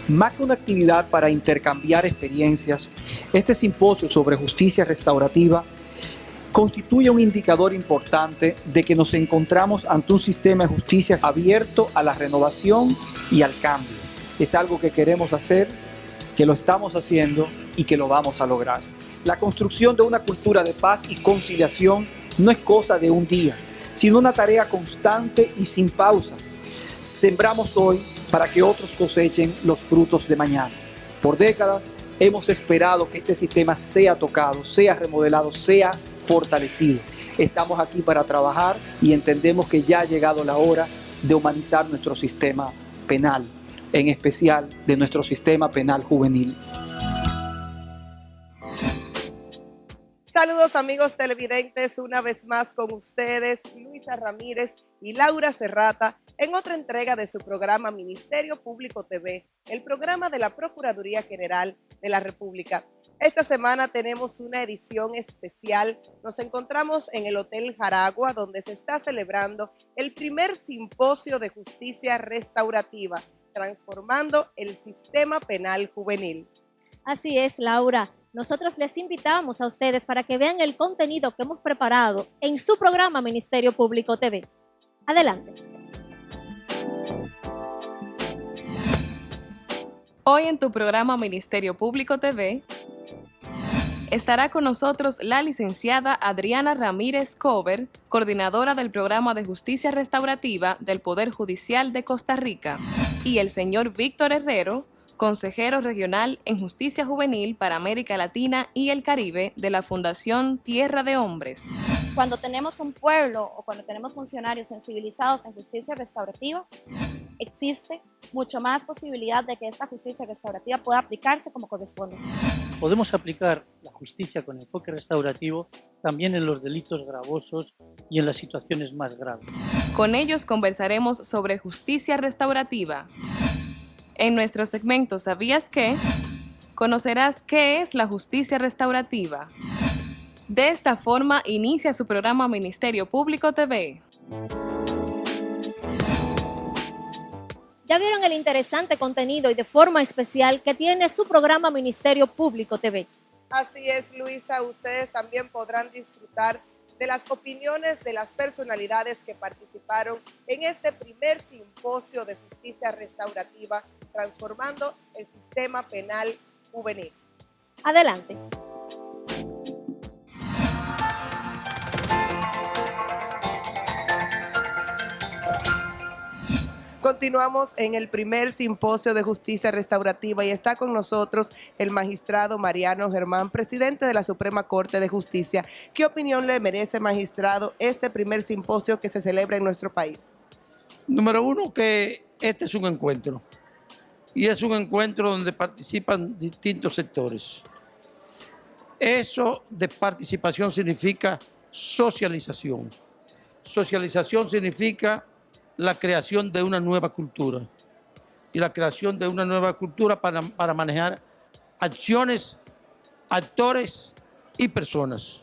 Más que una actividad para intercambiar experiencias, este simposio sobre justicia restaurativa constituye un indicador importante de que nos encontramos ante un sistema de justicia abierto a la renovación y al cambio. Es algo que queremos hacer, que lo estamos haciendo y que lo vamos a lograr. La construcción de una cultura de paz y conciliación no es cosa de un día, sino una tarea constante y sin pausa. Sembramos hoy para que otros cosechen los frutos de mañana. Por décadas hemos esperado que este sistema sea tocado, sea remodelado, sea fortalecido. Estamos aquí para trabajar y entendemos que ya ha llegado la hora de humanizar nuestro sistema penal, en especial de nuestro sistema penal juvenil. Saludos amigos televidentes, una vez más con ustedes, Luisa Ramírez y Laura Serrata, en otra entrega de su programa Ministerio Público TV, el programa de la Procuraduría General de la República. Esta semana tenemos una edición especial. Nos encontramos en el Hotel Jaragua, donde se está celebrando el primer simposio de justicia restaurativa, transformando el sistema penal juvenil. Así es, Laura. Nosotros les invitamos a ustedes para que vean el contenido que hemos preparado en su programa Ministerio Público TV. Adelante. Hoy en tu programa Ministerio Público TV estará con nosotros la licenciada Adriana Ramírez Cover, coordinadora del Programa de Justicia Restaurativa del Poder Judicial de Costa Rica, y el señor Víctor Herrero, consejero regional en Justicia Juvenil para América Latina y el Caribe de la Fundación Tierra de Hombres. Cuando tenemos un pueblo o cuando tenemos funcionarios sensibilizados en justicia restaurativa, existe mucho más posibilidad de que esta justicia restaurativa pueda aplicarse como corresponde. Podemos aplicar la justicia con enfoque restaurativo también en los delitos gravosos y en las situaciones más graves. Con ellos conversaremos sobre justicia restaurativa. En nuestro segmento ¿Sabías qué? Conocerás qué es la justicia restaurativa. De esta forma inicia su programa Ministerio Público TV. Ya vieron el interesante contenido y de forma especial que tiene su programa Ministerio Público TV. Así es, Luisa, ustedes también podrán disfrutar de las opiniones de las personalidades que participaron en este primer simposio de justicia restaurativa, transformando el sistema penal juvenil. Adelante. Continuamos en el primer simposio de justicia restaurativa y está con nosotros el magistrado Mariano Germán, presidente de la Suprema Corte de Justicia. ¿Qué opinión le merece, magistrado, este primer simposio que se celebra en nuestro país? Número uno, que este es un encuentro y es un encuentro donde participan distintos sectores. Eso de participación significa socialización. Socialización significa la creación de una nueva cultura y la creación de una nueva cultura para manejar acciones, actores y personas.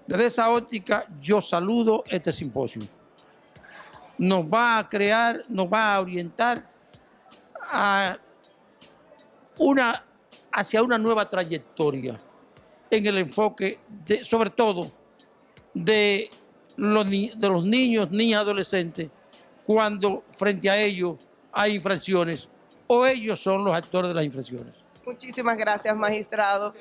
Desde esa óptica yo saludo este simposio. Nos va a crear, nos va a orientar hacia una nueva trayectoria en el enfoque sobre todo de los niños, niñas, adolescentes, cuando frente a ellos hay infracciones o ellos son los actores de las infracciones. Muchísimas gracias, magistrado.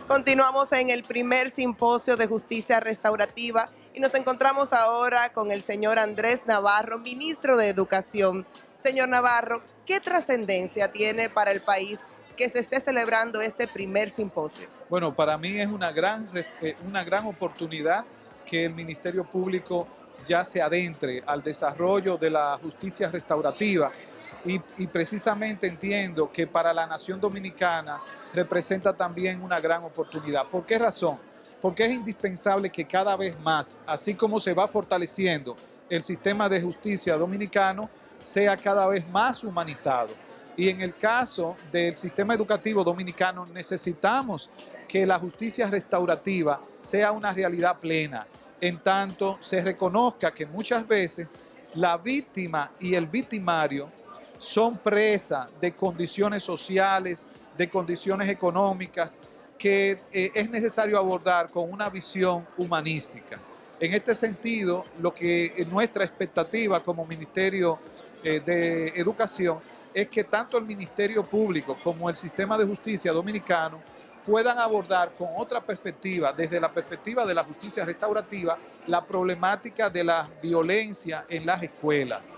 Continuamos en el primer simposio de justicia restaurativa y nos encontramos ahora con el señor Andrés Navarro, ministro de Educación. Señor Navarro, ¿qué trascendencia tiene para el país que se esté celebrando este primer simposio? Bueno, para mí es una gran oportunidad que el Ministerio Público ya se adentre al desarrollo de la justicia restaurativa y precisamente entiendo que para la nación dominicana representa también una gran oportunidad. ¿Por qué razón? Porque es indispensable que cada vez más, así como se va fortaleciendo el sistema de justicia dominicano, sea cada vez más humanizado. Y en el caso del sistema educativo dominicano necesitamos que la justicia restaurativa sea una realidad plena, en tanto se reconozca que muchas veces la víctima y el victimario son presa de condiciones sociales, de condiciones económicas, que es necesario abordar con una visión humanística. En este sentido, lo que nuestra expectativa como Ministerio de Educación es que tanto el Ministerio Público como el sistema de justicia dominicano puedan abordar con otra perspectiva, desde la perspectiva de la justicia restaurativa, la problemática de la violencia en las escuelas,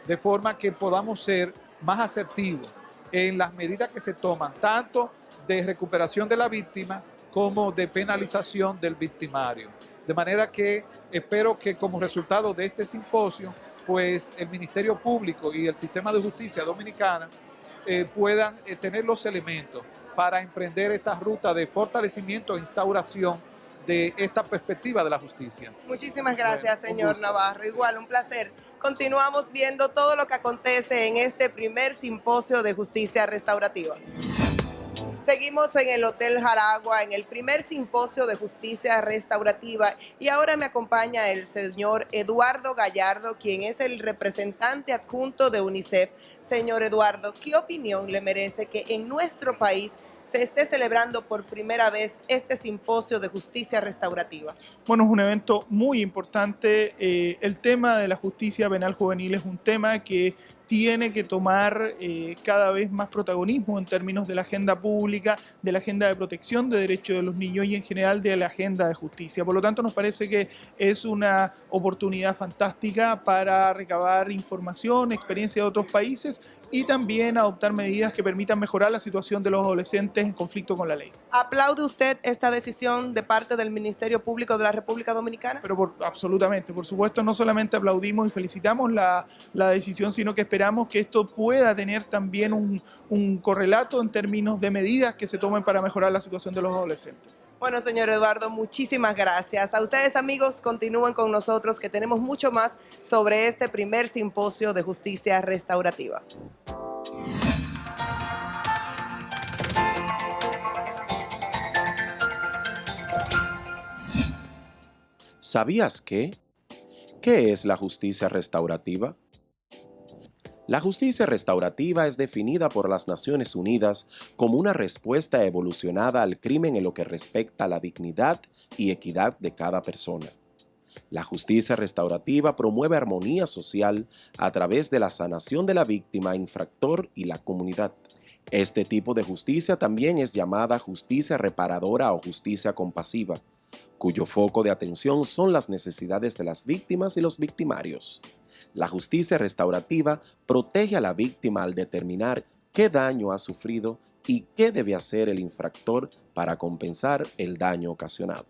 de forma que podamos ser más asertivos en las medidas que se toman, tanto de recuperación de la víctima como de penalización del victimario. De manera que espero que como resultado de este simposio, pues el Ministerio Público y el sistema de justicia dominicana puedan tener los elementos para emprender esta ruta de fortalecimiento e instauración de esta perspectiva de la justicia. Muchísimas gracias, Bueno, señor Navarro. Igual, un placer. Continuamos viendo todo lo que acontece en este primer simposio de justicia restaurativa. Seguimos en el Hotel Jaragua, en el primer simposio de justicia restaurativa, y ahora me acompaña el señor Eduardo Gallardo, quien es el representante adjunto de UNICEF. Señor Eduardo, ¿qué opinión le merece que en nuestro país se esté celebrando por primera vez este simposio de justicia restaurativa? Bueno, es un evento muy importante. El tema de la justicia penal juvenil es un tema que tiene que tomar cada vez más protagonismo en términos de la agenda pública, de la agenda de protección de derechos de los niños y en general de la agenda de justicia. Por lo tanto, nos parece que es una oportunidad fantástica para recabar información, experiencia de otros países y también adoptar medidas que permitan mejorar la situación de los adolescentes en conflicto con la ley. ¿Aplaude usted esta decisión de parte del Ministerio Público de la República Dominicana? Pero absolutamente, por supuesto, no solamente aplaudimos y felicitamos la decisión, sino que esperamos que esto pueda tener también un correlato en términos de medidas que se tomen para mejorar la situación de los adolescentes. Bueno, señor Eduardo, muchísimas gracias. A ustedes, amigos, continúen con nosotros, que tenemos mucho más sobre este primer simposio de justicia restaurativa. ¿Sabías qué? ¿Qué es la justicia restaurativa? La justicia restaurativa es definida por las Naciones Unidas como una respuesta evolucionada al crimen en lo que respecta a la dignidad y equidad de cada persona. La justicia restaurativa promueve armonía social a través de la sanación de la víctima, infractor y la comunidad. Este tipo de justicia también es llamada justicia reparadora o justicia compasiva, cuyo foco de atención son las necesidades de las víctimas y los victimarios. La justicia restaurativa protege a la víctima al determinar qué daño ha sufrido y qué debe hacer el infractor para compensar el daño ocasionado.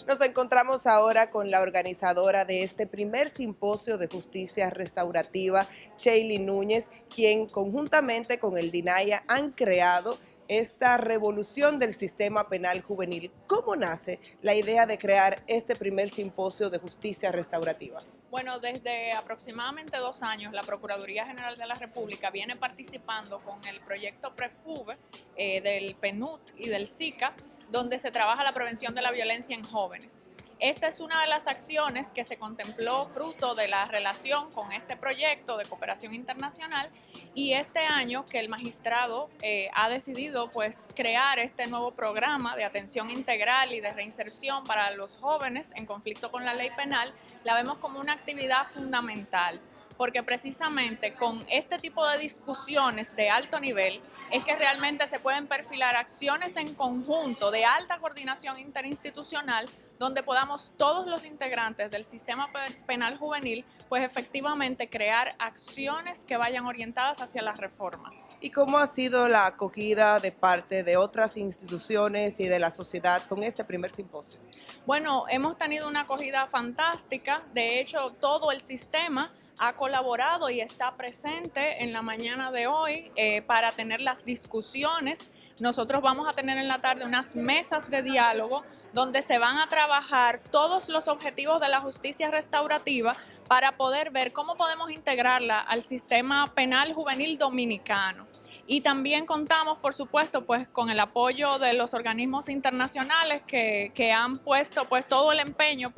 Nos encontramos ahora con la organizadora de este primer simposio de justicia restaurativa, Sheili Núñez, quien conjuntamente con el DINAIA han creado esta revolución del sistema penal juvenil. ¿Cómo nace la idea de crear este primer simposio de justicia restaurativa? Bueno, desde aproximadamente 2 años, la Procuraduría General de la República viene participando con el proyecto PREJUVE del PNUD y del SICA, donde se trabaja la prevención de la violencia en jóvenes. Esta es una de las acciones que se contempló fruto de la relación con este proyecto de cooperación internacional, y este año que el magistrado ha decidido pues crear este nuevo programa de atención integral y de reinserción para los jóvenes en conflicto con la ley penal, la vemos como una actividad fundamental, porque precisamente con este tipo de discusiones de alto nivel es que realmente se pueden perfilar acciones en conjunto de alta coordinación interinstitucional, donde podamos todos los integrantes del sistema penal juvenil pues efectivamente crear acciones que vayan orientadas hacia la reforma. ¿Y cómo ha sido la acogida de parte de otras instituciones y de la sociedad con este primer simposio? Bueno, hemos tenido una acogida fantástica. De hecho, todo el sistema ha colaborado y está presente en la mañana de hoy para tener las discusiones. Nosotros vamos a tener en la tarde unas mesas de diálogo donde se van a trabajar todos los objetivos de la justicia restaurativa para poder ver cómo podemos integrarla al sistema penal juvenil dominicano. Y también contamos, por supuesto, pues con el apoyo de los organismos internacionales que han puesto pues todo el empeño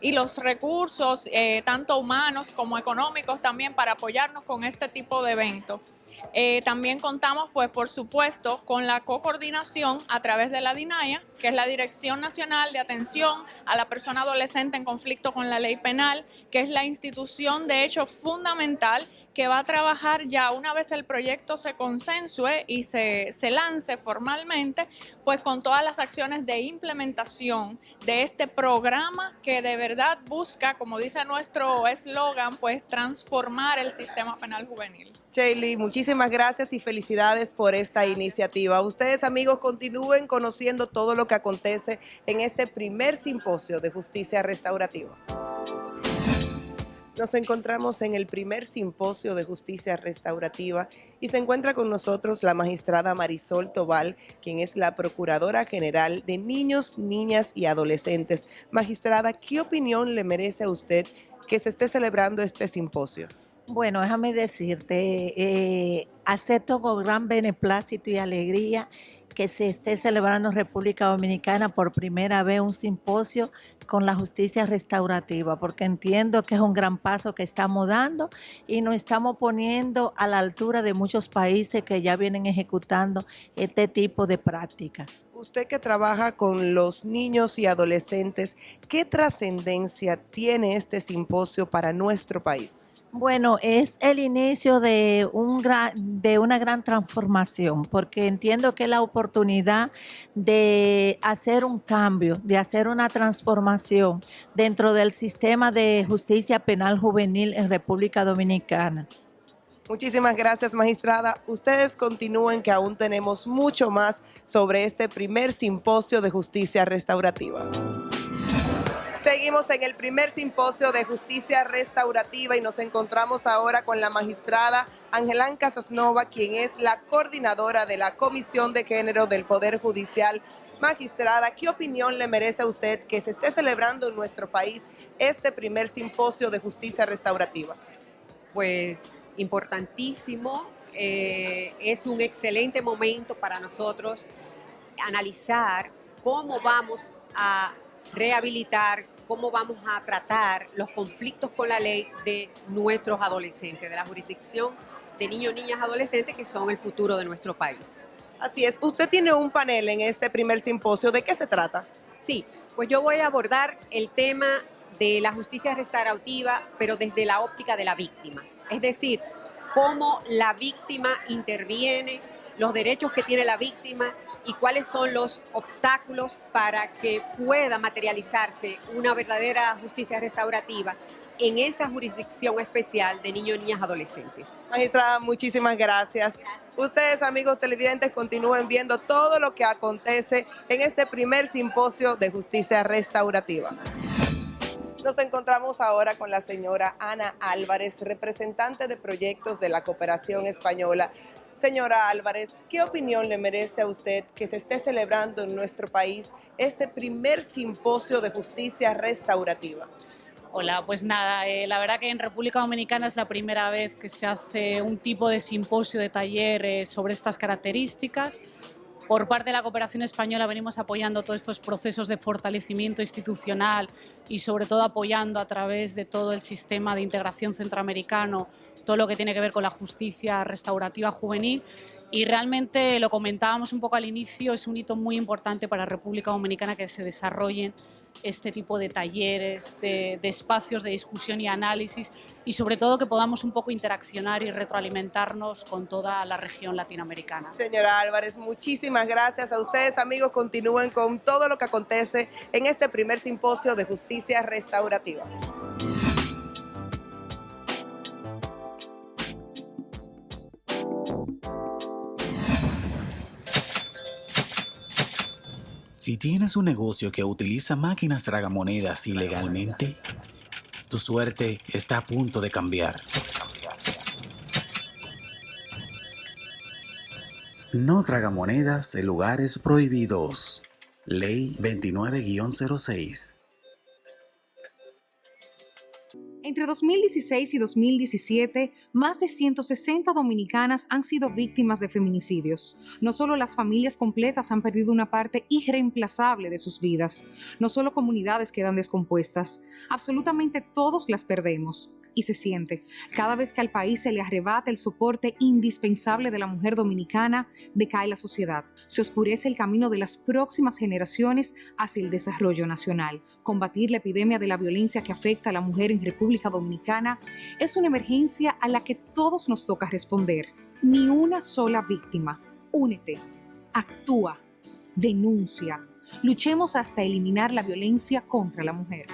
y los recursos, tanto humanos como económicos también, para apoyarnos con este tipo de eventos. También contamos, pues, por supuesto, con la cocoordinación a través de la DINAIA, que es la Dirección Nacional de Atención a la Persona Adolescente en Conflicto con la Ley Penal, que es la institución, de hecho, fundamental, que va a trabajar ya una vez el proyecto se consensue y se lance formalmente, pues con todas las acciones de implementación de este programa que de verdad busca, como dice nuestro eslogan, pues transformar el sistema penal juvenil. Sheili, muchísimas gracias y felicidades por esta iniciativa. Ustedes, amigos, continúen conociendo todo lo que acontece en este primer simposio de justicia restaurativa. Nos encontramos en el primer simposio de justicia restaurativa y se encuentra con nosotros la magistrada Marisol Tobal, quien es la Procuradora General de Niños, Niñas y Adolescentes. Magistrada, ¿qué opinión le merece a usted que se esté celebrando este simposio? Bueno, déjame decirte, acepto con gran beneplácito y alegría que se esté celebrando en República Dominicana por primera vez un simposio con la justicia restaurativa, porque entiendo que es un gran paso que estamos dando y nos estamos poniendo a la altura de muchos países que ya vienen ejecutando este tipo de prácticas. Usted que trabaja con los niños y adolescentes, ¿qué trascendencia tiene este simposio para nuestro país? Bueno, es el inicio de una gran transformación, porque entiendo que es la oportunidad de hacer un cambio, de hacer una transformación dentro del sistema de justicia penal juvenil en República Dominicana. Muchísimas gracias, magistrada. Ustedes continúen, que aún tenemos mucho más sobre este primer simposio de justicia restaurativa. Seguimos en el primer simposio de justicia restaurativa y nos encontramos ahora con la magistrada Angelán Casasnova, quien es la coordinadora de la Comisión de Género del Poder Judicial. Magistrada, ¿qué opinión le merece a usted que se esté celebrando en nuestro país este primer simposio de justicia restaurativa? Pues importantísimo, es un excelente momento para nosotros analizar cómo vamos a rehabilitar, cómo vamos a tratar los conflictos con la ley de nuestros adolescentes, de la jurisdicción de niños, niñas, adolescentes, que son el futuro de nuestro país. Así es. Usted tiene un panel en este primer simposio. ¿De qué se trata? Sí, pues yo voy a abordar el tema de la justicia restaurativa, pero desde la óptica de la víctima. Es decir, cómo la víctima interviene, los derechos que tiene la víctima y cuáles son los obstáculos para que pueda materializarse una verdadera justicia restaurativa en esa jurisdicción especial de niños, niñas, adolescentes. Magistrada, muchísimas gracias. Ustedes, amigos televidentes, continúen viendo todo lo que acontece en este primer simposio de justicia restaurativa. Nos encontramos ahora con la señora Ana Álvarez, representante de proyectos de la Cooperación Española. Señora Álvarez, ¿qué opinión le merece a usted que se esté celebrando en nuestro país este primer simposio de justicia restaurativa? Hola, pues nada, la verdad que en República Dominicana es la primera vez que se hace un tipo de simposio, de taller sobre estas características. Por parte de la Cooperación Española venimos apoyando todos estos procesos de fortalecimiento institucional y sobre todo apoyando a través de todo el sistema de integración centroamericano todo lo que tiene que ver con la justicia restaurativa juvenil. Y realmente, lo comentábamos un poco al inicio, es un hito muy importante para República Dominicana que se desarrollen este tipo de talleres, de espacios de discusión y análisis y sobre todo que podamos un poco interaccionar y retroalimentarnos con toda la región latinoamericana. Señora Álvarez, muchísimas gracias a ustedes, amigos. Continúen con todo lo que acontece en este primer simposio de justicia restaurativa. Si tienes un negocio que utiliza máquinas tragamonedas ilegalmente, tu suerte está a punto de cambiar. No tragamonedas en lugares prohibidos. Ley 29-06. Entre 2016 y 2017, más de 160 dominicanas han sido víctimas de feminicidios. No solo las familias completas han perdido una parte irreemplazable de sus vidas, no solo comunidades quedan descompuestas, absolutamente todos las perdemos. Y se siente, cada vez que al país se le arrebata el soporte indispensable de la mujer dominicana, decae la sociedad, se oscurece el camino de las próximas generaciones hacia el desarrollo nacional. Combatir la epidemia de la violencia que afecta a la mujer en República Dominicana es una emergencia a la que todos nos toca responder. Ni una sola víctima. Únete, actúa, denuncia. Luchemos hasta eliminar la violencia contra la mujer.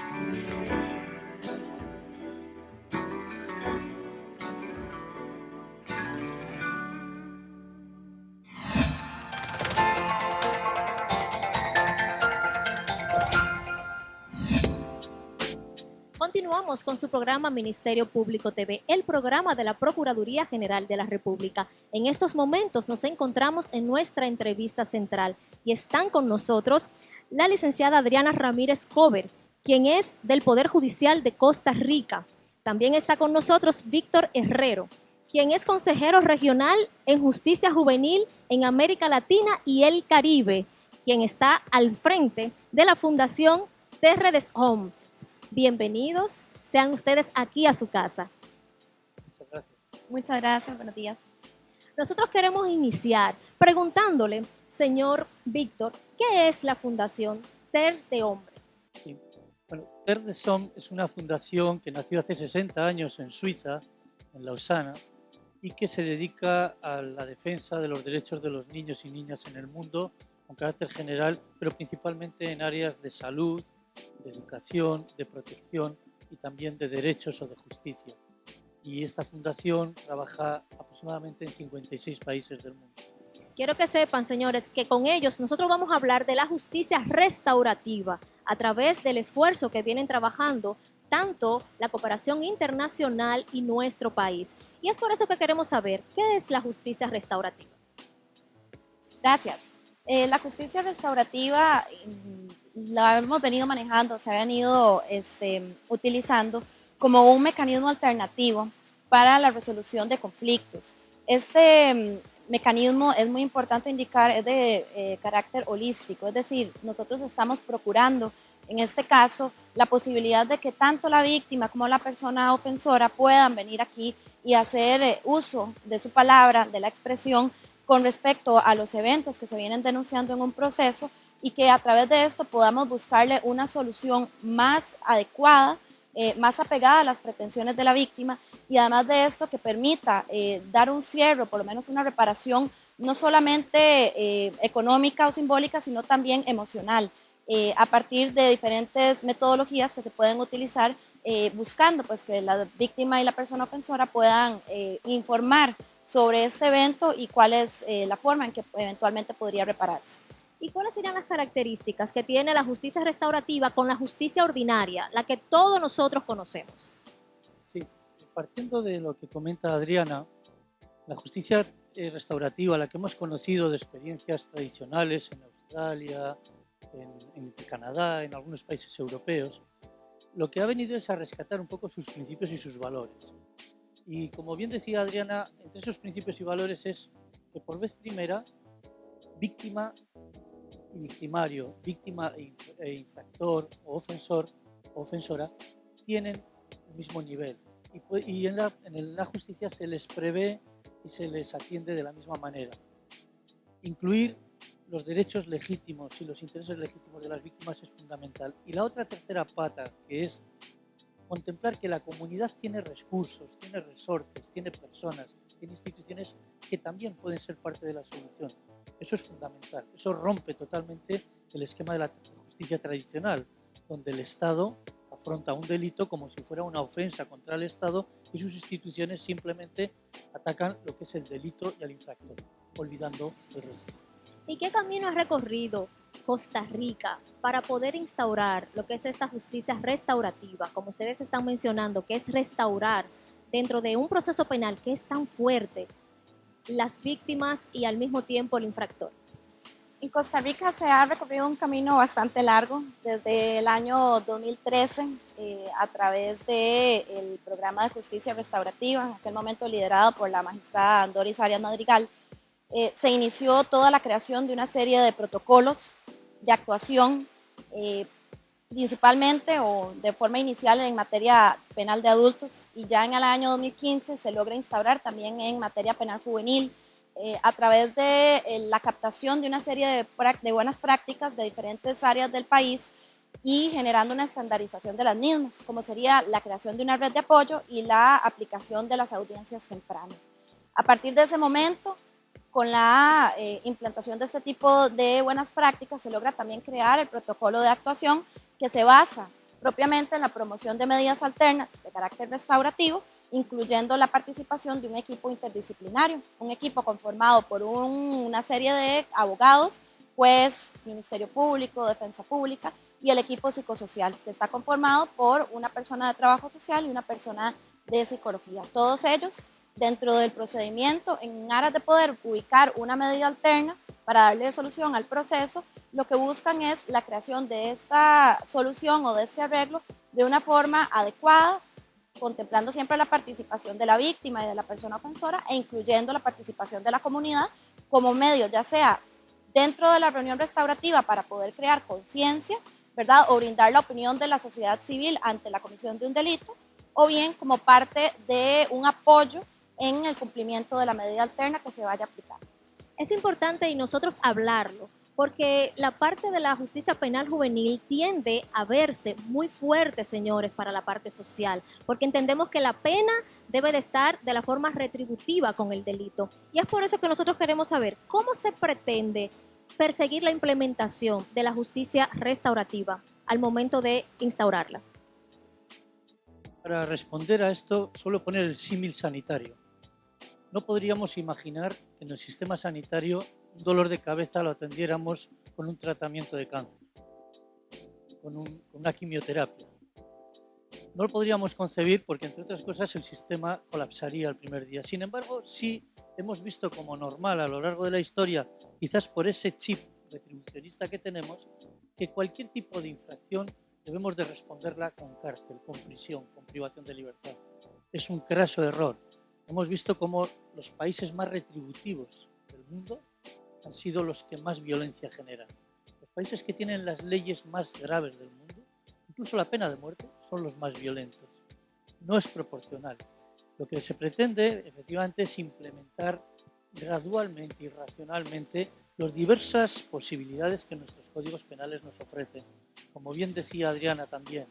Continuamos con su programa Ministerio Público TV, el programa de la Procuraduría General de la República. En estos momentos nos encontramos en nuestra entrevista central y están con nosotros la licenciada Adriana Ramírez Cover, quien es del Poder Judicial de Costa Rica. También está con nosotros Víctor Herrero, quien es consejero regional en Justicia Juvenil en América Latina y el Caribe, quien está al frente de la Fundación Terre des Hommes. Bienvenidos, sean ustedes aquí a su casa. Muchas gracias. Muchas gracias, buenos días. Nosotros queremos iniciar preguntándole, señor Víctor, ¿qué es la Fundación Terre des Hommes? Sí. Bueno, Terre des Hommes es una fundación que nació hace 60 años en Suiza, en Lausana, y que se dedica a la defensa de los derechos de los niños y niñas en el mundo, con carácter general, pero principalmente en áreas de salud, de educación, de protección y también de derechos o de justicia. Y esta fundación trabaja aproximadamente en 56 países del mundo. Quiero que sepan, señores, que con ellos nosotros vamos a hablar de la justicia restaurativa a través del esfuerzo que vienen trabajando tanto la cooperación internacional y nuestro país. Y es por eso que queremos saber qué es la justicia restaurativa. Gracias. La justicia restaurativa la hemos venido manejando, se ha venido utilizando como un mecanismo alternativo para la resolución de conflictos. Este mecanismo es muy importante indicar, es de carácter holístico, es decir, nosotros estamos procurando, en este caso, la posibilidad de que tanto la víctima como la persona ofensora puedan venir aquí y hacer uso de su palabra, de la expresión, con respecto a los eventos que se vienen denunciando en un proceso y que a través de esto podamos buscarle una solución más adecuada, más apegada a las pretensiones de la víctima y además de esto que permita dar un cierre, por lo menos una reparación, no solamente económica o simbólica, sino también emocional, a partir de diferentes metodologías que se pueden utilizar buscando pues, que la víctima y la persona ofensora puedan informar sobre este evento y cuál es la forma en que eventualmente podría repararse. ¿Y cuáles serían las características que tiene la justicia restaurativa con la justicia ordinaria, la que todos nosotros conocemos? Sí, partiendo de lo que comenta Adriana, la justicia restaurativa, la que hemos conocido de experiencias tradicionales en Australia, en Canadá, en algunos países europeos, lo que ha venido es a rescatar un poco sus principios y sus valores. Y como bien decía Adriana, entre esos principios y valores es que por vez primera, víctima y victimario, víctima e infractor o ofensor o ofensora tienen el mismo nivel. Y en la justicia se les prevé y se les atiende de la misma manera. Incluir los derechos legítimos y los intereses legítimos de las víctimas es fundamental. Y la otra tercera pata, que es contemplar que la comunidad tiene recursos, tiene resortes, tiene personas, tiene instituciones que también pueden ser parte de la solución. Eso es fundamental. Eso rompe totalmente el esquema de la justicia tradicional, donde el Estado afronta un delito como si fuera una ofensa contra el Estado y sus instituciones simplemente atacan lo que es el delito y al infractor, olvidando el resto. ¿Y qué camino ha recorrido Costa Rica para poder instaurar lo que es esta justicia restaurativa, como ustedes están mencionando, que es restaurar dentro de un proceso penal que es tan fuerte las víctimas y al mismo tiempo el infractor? En Costa Rica se ha recorrido un camino bastante largo desde el año 2013 a través del programa de justicia restaurativa, en aquel momento liderado por la magistrada Doris Arias Madrigal. Se inició toda la creación de una serie de protocolos de actuación, principalmente o de forma inicial en materia penal de adultos, y ya en el año 2015 se logra instaurar también en materia penal juvenil, a través de la captación de una serie de buenas prácticas de diferentes áreas del país y generando una estandarización de las mismas, como sería la creación de una red de apoyo y la aplicación de las audiencias tempranas. A partir de ese momento, con la implantación de este tipo de buenas prácticas, se logra también crear el protocolo de actuación que se basa propiamente en la promoción de medidas alternas de carácter restaurativo, incluyendo la participación de un equipo interdisciplinario, un equipo conformado por una serie de abogados, juez, Ministerio Público, Defensa Pública y el equipo psicosocial, que está conformado por una persona de trabajo social y una persona de psicología. Todos ellos dentro del procedimiento, en aras de poder ubicar una medida alterna para darle solución al proceso, lo que buscan es la creación de esta solución o de este arreglo de una forma adecuada, contemplando siempre la participación de la víctima y de la persona ofensora e incluyendo la participación de la comunidad como medio, ya sea dentro de la reunión restaurativa para poder crear conciencia, ¿verdad? O brindar la opinión de la sociedad civil ante la comisión de un delito, o bien como parte de un apoyo en el cumplimiento de la medida alterna que se vaya a aplicar. Es importante y nosotros hablarlo, porque la parte de la justicia penal juvenil tiende a verse muy fuerte, señores, para la parte social, porque entendemos que la pena debe de estar de la forma retributiva con el delito. Y es por eso que nosotros queremos saber cómo se pretende perseguir la implementación de la justicia restaurativa al momento de instaurarla. Para responder a esto, suelo poner el símil sanitario. No podríamos imaginar que en el sistema sanitario un dolor de cabeza lo atendiéramos con un tratamiento de cáncer, con una quimioterapia. No lo podríamos concebir porque, entre otras cosas, el sistema colapsaría el primer día. Sin embargo, sí hemos visto como normal a lo largo de la historia, quizás por ese chip retribucionista que tenemos, que cualquier tipo de infracción debemos de responderla con cárcel, con prisión, con privación de libertad. Es un craso error. Hemos visto cómo los países más retributivos del mundo han sido los que más violencia generan. Los países que tienen las leyes más graves del mundo, incluso la pena de muerte, son los más violentos. No es proporcional. Lo que se pretende, efectivamente, es implementar gradualmente y racionalmente las diversas posibilidades que nuestros códigos penales nos ofrecen. Como bien decía Adriana también,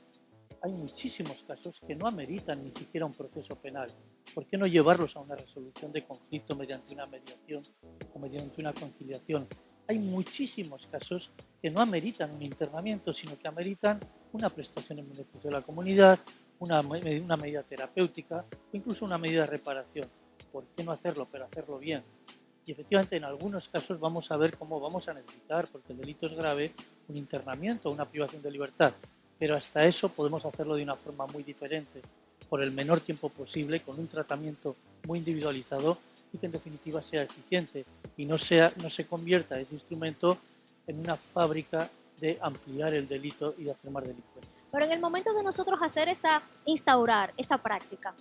hay muchísimos casos que no ameritan ni siquiera un proceso penal. ¿Por qué no llevarlos a una resolución de conflicto mediante una mediación o mediante una conciliación? Hay muchísimos casos que no ameritan un internamiento, sino que ameritan una prestación en beneficio de la comunidad, una medida terapéutica o incluso una medida de reparación. ¿Por qué no hacerlo? Pero hacerlo bien. Y efectivamente en algunos casos vamos a ver cómo vamos a necesitar, porque el delito es grave, un internamiento o una privación de libertad. Pero hasta eso podemos hacerlo de una forma muy diferente, por el menor tiempo posible, con un tratamiento muy individualizado y que en definitiva sea eficiente y no se convierta ese instrumento en una fábrica de ampliar el delito y de hacer más delincuentes. Pero en el momento de nosotros instaurar esta práctica,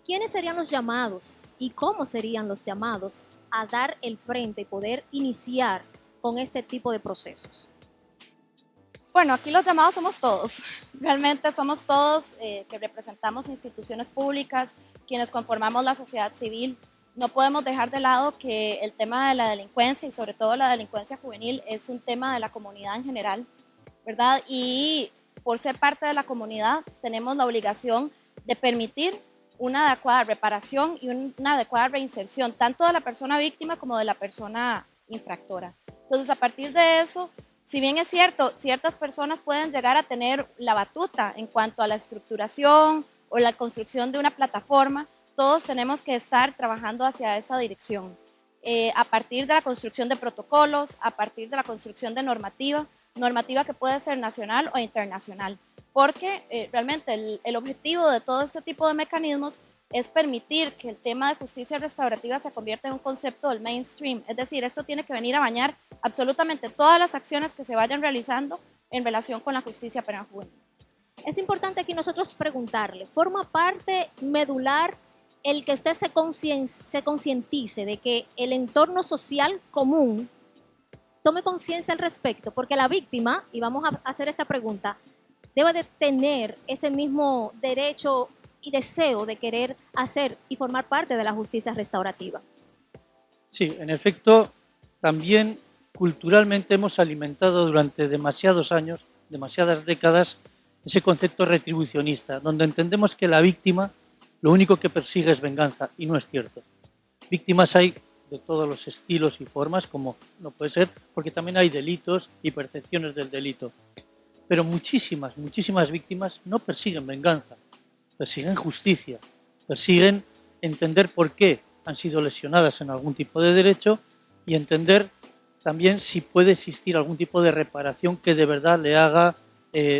¿quiénes serían los llamados y cómo serían los llamados a dar el frente y poder iniciar con este tipo de procesos? Bueno, aquí los llamados somos todos. Realmente somos todos que representamos instituciones públicas, quienes conformamos la sociedad civil. No podemos dejar de lado que el tema de la delincuencia y sobre todo la delincuencia juvenil es un tema de la comunidad en general, ¿verdad? Y por ser parte de la comunidad tenemos la obligación de permitir una adecuada reparación y una adecuada reinserción, tanto de la persona víctima como de la persona infractora. Entonces, a partir de eso, si bien es cierto, ciertas personas pueden llegar a tener la batuta en cuanto a la estructuración o la construcción de una plataforma, todos tenemos que estar trabajando hacia esa dirección. A partir de la construcción de protocolos, a partir de la construcción de normativa que puede ser nacional o internacional, porque realmente el objetivo de todo este tipo de mecanismos es permitir que el tema de justicia restaurativa se convierta en un concepto del mainstream. Es decir, esto tiene que venir a bañar absolutamente todas las acciones que se vayan realizando en relación con la justicia penal juvenil. Es importante aquí nosotros preguntarle, ¿forma parte medular el que usted se concientice de que el entorno social común tome conciencia al respecto? Porque la víctima, y vamos a hacer esta pregunta, debe de tener ese mismo derecho y deseo de querer hacer y formar parte de la justicia restaurativa. Sí, en efecto, también culturalmente hemos alimentado durante demasiados años, demasiadas décadas, ese concepto retribucionista, donde entendemos que la víctima lo único que persigue es venganza, y no es cierto. Víctimas hay de todos los estilos y formas, como no puede ser, porque también hay delitos y percepciones del delito. Pero muchísimas víctimas no persiguen venganza, persiguen justicia, persiguen entender por qué han sido lesionadas en algún tipo de derecho y entender también si puede existir algún tipo de reparación que de verdad le haga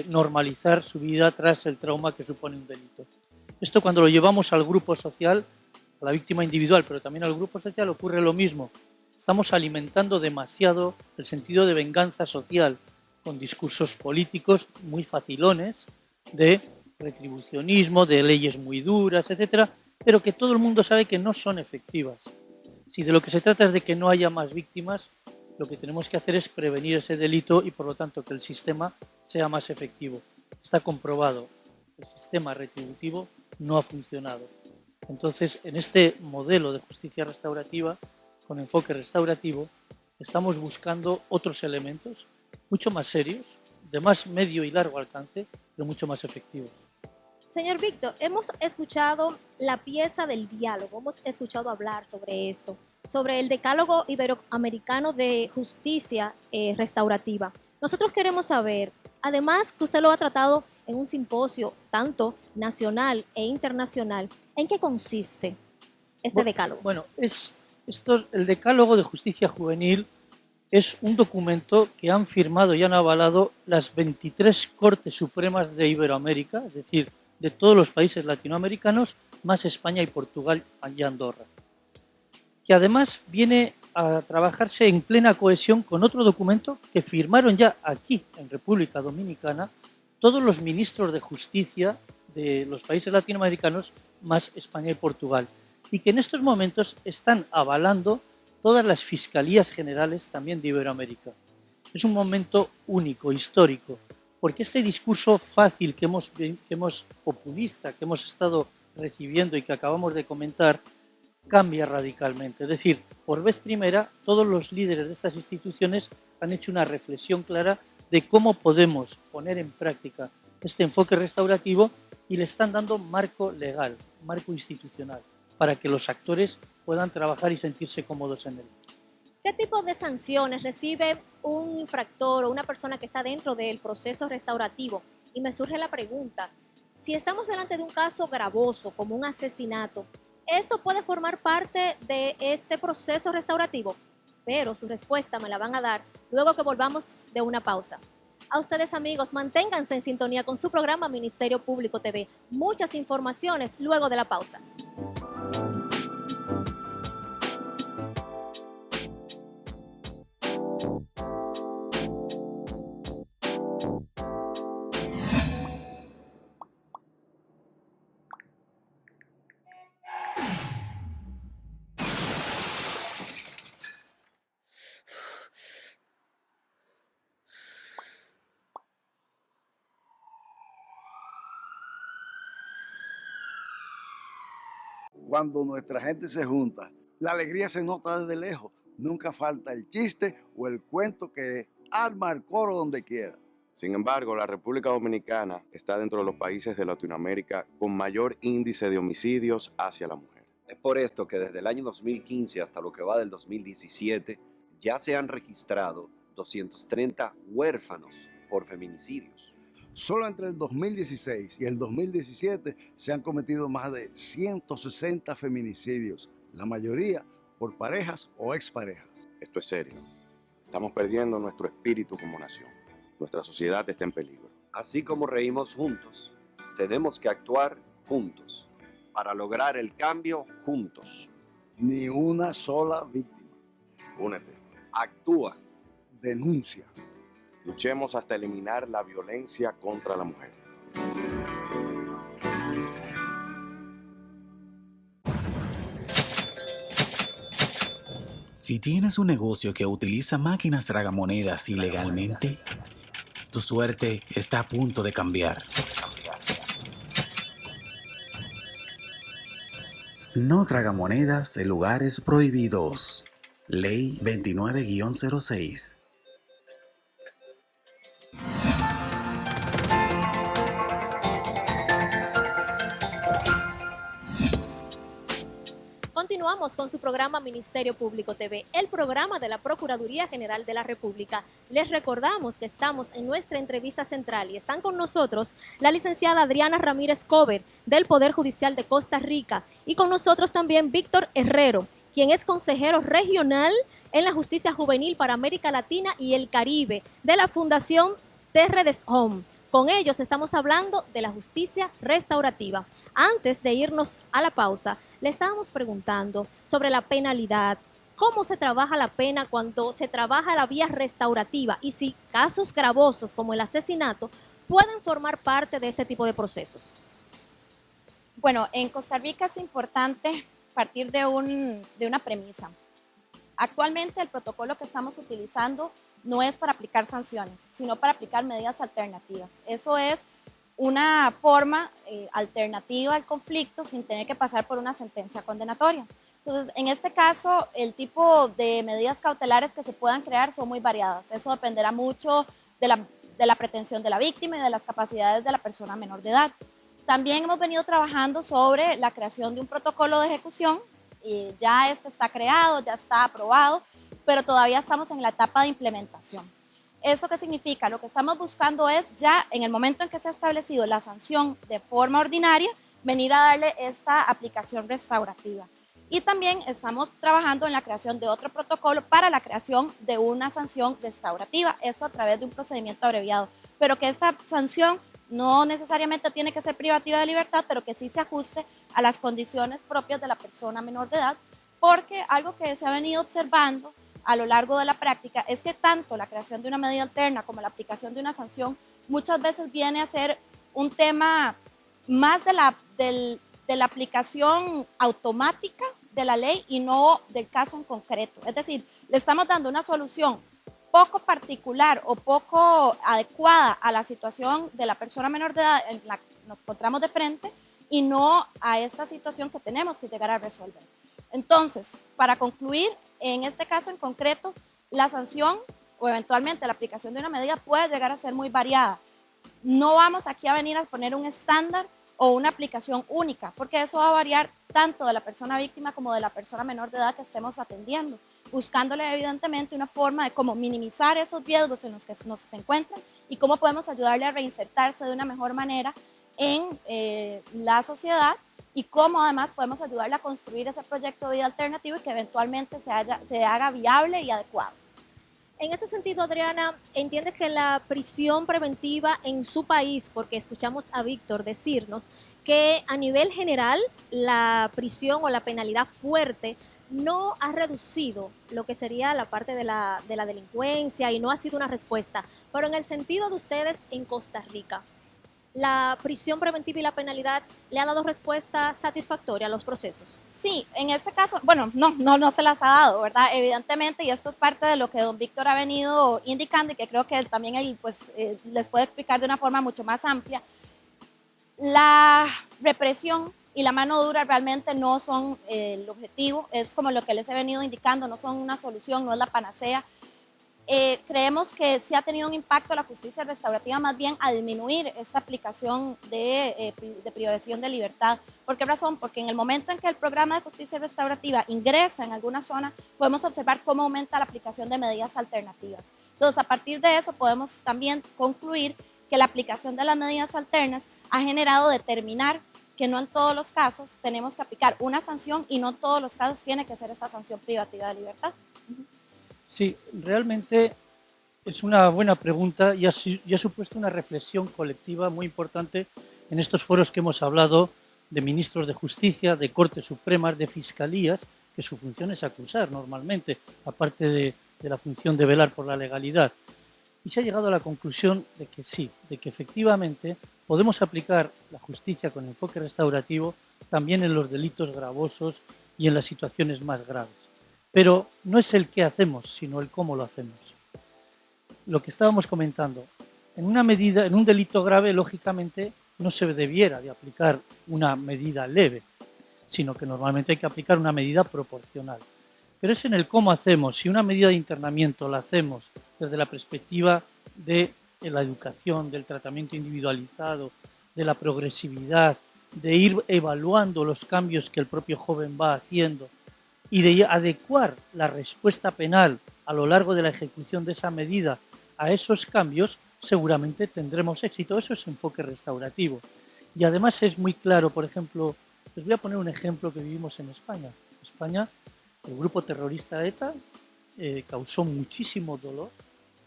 normalizar su vida tras el trauma que supone un delito. Esto cuando lo llevamos al grupo social, a la víctima individual, pero también al grupo social ocurre lo mismo. Estamos alimentando demasiado el sentido de venganza social con discursos políticos muy facilones de retribucionismo, de leyes muy duras, etcétera, pero que todo el mundo sabe que no son efectivas. Si de lo que se trata es de que no haya más víctimas, lo que tenemos que hacer es prevenir ese delito y por lo tanto que el sistema sea más efectivo. Está comprobado, el sistema retributivo no ha funcionado. Entonces, en este modelo de justicia restaurativa, con enfoque restaurativo, estamos buscando otros elementos mucho más serios, de más medio y largo alcance, pero mucho más efectivos. Señor Víctor, hemos escuchado la pieza del diálogo, hemos escuchado hablar sobre esto, sobre el Decálogo Iberoamericano de Justicia Restaurativa. Nosotros queremos saber, además que usted lo ha tratado en un simposio tanto nacional e internacional, ¿en qué consiste este decálogo? Bueno, el Decálogo de Justicia Juvenil es un documento que han firmado y han avalado las 23 Cortes Supremas de Iberoamérica, es decir, de todos los países latinoamericanos, más España y Portugal y Andorra, que además viene a trabajarse en plena cohesión con otro documento que firmaron ya aquí, en República Dominicana, todos los ministros de justicia de los países latinoamericanos, más España y Portugal, y que en estos momentos están avalando todas las fiscalías generales también de Iberoamérica. Es un momento único, histórico, porque este discurso fácil que hemos populista, que hemos estado recibiendo y que acabamos de comentar, cambia radicalmente. Es decir, por vez primera, todos los líderes de estas instituciones han hecho una reflexión clara de cómo podemos poner en práctica este enfoque restaurativo y le están dando marco legal, marco institucional, para que los actores puedan trabajar y sentirse cómodos en él. ¿Qué tipo de sanciones recibe un infractor o una persona que está dentro del proceso restaurativo? Y me surge la pregunta, si estamos delante de un caso gravoso como un asesinato, ¿esto puede formar parte de este proceso restaurativo? Pero su respuesta me la van a dar luego que volvamos de una pausa. A ustedes, amigos, manténganse en sintonía con su programa Ministerio Público TV. Muchas informaciones luego de la pausa. Cuando nuestra gente se junta, la alegría se nota desde lejos. Nunca falta el chiste o el cuento que arma el coro donde quiera. Sin embargo, la República Dominicana está dentro de los países de Latinoamérica con mayor índice de homicidios hacia la mujer. Es por esto que desde el año 2015 hasta lo que va del 2017 ya se han registrado 230 huérfanos por feminicidios. Solo entre el 2016 y el 2017 se han cometido más de 160 feminicidios, la mayoría por parejas o exparejas. Esto es serio. Estamos perdiendo nuestro espíritu como nación. Nuestra sociedad está en peligro. Así como reímos juntos, tenemos que actuar juntos. para lograr el cambio juntos. Ni una sola víctima. Únete, actúa, denuncia. Luchemos hasta eliminar la violencia contra la mujer. Si tienes un negocio que utiliza máquinas tragamonedas ilegalmente, tu suerte está a punto de cambiar. No tragamonedas en lugares prohibidos. Ley 29-06. Continuamos con su programa Ministerio Público TV, el programa de la Procuraduría General de la República. Les recordamos que estamos en nuestra entrevista central y están con nosotros la licenciada Adriana Ramírez Cover del Poder Judicial de Costa Rica y con nosotros también Víctor Herrero, quien es consejero regional en la Justicia Juvenil para América Latina y el Caribe de la Fundación Terre des Hommes. Con ellos estamos hablando de la justicia restaurativa. Antes de irnos a la pausa, le estábamos preguntando sobre la penalidad, cómo se trabaja la pena cuando se trabaja la vía restaurativa y si casos gravosos como el asesinato pueden formar parte de este tipo de procesos. Bueno, en Costa Rica es importante partir de una premisa. Actualmente el protocolo que estamos utilizando no es para aplicar sanciones, sino para aplicar medidas alternativas. Eso es una forma alternativa al conflicto sin tener que pasar por una sentencia condenatoria. Entonces, en este caso, el tipo de medidas cautelares que se puedan crear son muy variadas. Eso dependerá mucho de la pretensión de la víctima y de las capacidades de la persona menor de edad. También hemos venido trabajando sobre la creación de un protocolo de ejecución. Ya este está creado, ya está aprobado, pero todavía estamos en la etapa de implementación. ¿Eso qué significa? Lo que estamos buscando es ya en el momento en que se ha establecido la sanción de forma ordinaria, venir a darle esta aplicación restaurativa. Y también estamos trabajando en la creación de otro protocolo para la creación de una sanción restaurativa, esto a través de un procedimiento abreviado, pero que esta sanción no necesariamente tiene que ser privativa de libertad, pero que sí se ajuste a las condiciones propias de la persona menor de edad, porque algo que se ha venido observando a lo largo de la práctica es que tanto la creación de una medida alterna como la aplicación de una sanción muchas veces viene a ser un tema más de la aplicación automática de la ley y no del caso en concreto. Es decir, le estamos dando una solución poco particular o poco adecuada a la situación de la persona menor de edad en la que nos encontramos de frente y no a esta situación que tenemos que llegar a resolver. Entonces, para concluir, en este caso en concreto, la sanción o eventualmente la aplicación de una medida puede llegar a ser muy variada. No vamos aquí a venir a poner un estándar o una aplicación única, porque eso va a variar tanto de la persona víctima como de la persona menor de edad que estemos atendiendo, buscándole evidentemente una forma de cómo minimizar esos riesgos en los que nos encuentran y cómo podemos ayudarle a reinsertarse de una mejor manera en la sociedad y cómo además podemos ayudarle a construir ese proyecto de vida alternativo y que eventualmente se haga viable y adecuado. En este sentido, Adriana, ¿entiendes que la prisión preventiva en su país, porque escuchamos a Víctor decirnos que a nivel general la prisión o la penalidad fuerte no ha reducido lo que sería la parte de la delincuencia y no ha sido una respuesta, pero en el sentido de ustedes en Costa Rica, ¿la prisión preventiva y la penalidad le ha dado respuesta satisfactoria a los procesos? Sí, en este caso, bueno, no se las ha dado, ¿verdad? Evidentemente, y esto es parte de lo que don Víctor ha venido indicando y que creo que también él les puede explicar de una forma mucho más amplia. La represión y la mano dura realmente no son el objetivo, es como lo que les he venido indicando, no son una solución, no es la panacea. Creemos que sí ha tenido un impacto la justicia restaurativa más bien a disminuir esta aplicación de privación de libertad. ¿Por qué razón? Porque en el momento en que el programa de justicia restaurativa ingresa en alguna zona, podemos observar cómo aumenta la aplicación de medidas alternativas. Entonces, a partir de eso podemos también concluir que la aplicación de las medidas alternas ha generado determinar que no en todos los casos tenemos que aplicar una sanción y no en todos los casos tiene que ser esta sanción privativa de libertad. Sí, realmente es una buena pregunta y ha supuesto una reflexión colectiva muy importante en estos foros que hemos hablado de ministros de justicia, de cortes supremas, de fiscalías, que su función es acusar normalmente, aparte de la función de velar por la legalidad. Y se ha llegado a la conclusión de que sí, de que efectivamente podemos aplicar la justicia con enfoque restaurativo también en los delitos gravosos y en las situaciones más graves. Pero no es el qué hacemos, sino el cómo lo hacemos. Lo que estábamos comentando, en un delito grave, lógicamente, no se debiera de aplicar una medida leve, sino que normalmente hay que aplicar una medida proporcional. Pero es en el cómo hacemos. Si una medida de internamiento la hacemos desde la perspectiva de la educación, del tratamiento individualizado, de la progresividad, de ir evaluando los cambios que el propio joven va haciendo y de adecuar la respuesta penal a lo largo de la ejecución de esa medida a esos cambios, seguramente tendremos éxito. Eso es enfoque restaurativo. Y además es muy claro, por ejemplo, les voy a poner un ejemplo que vivimos en España. En España, el grupo terrorista ETA causó muchísimo dolor,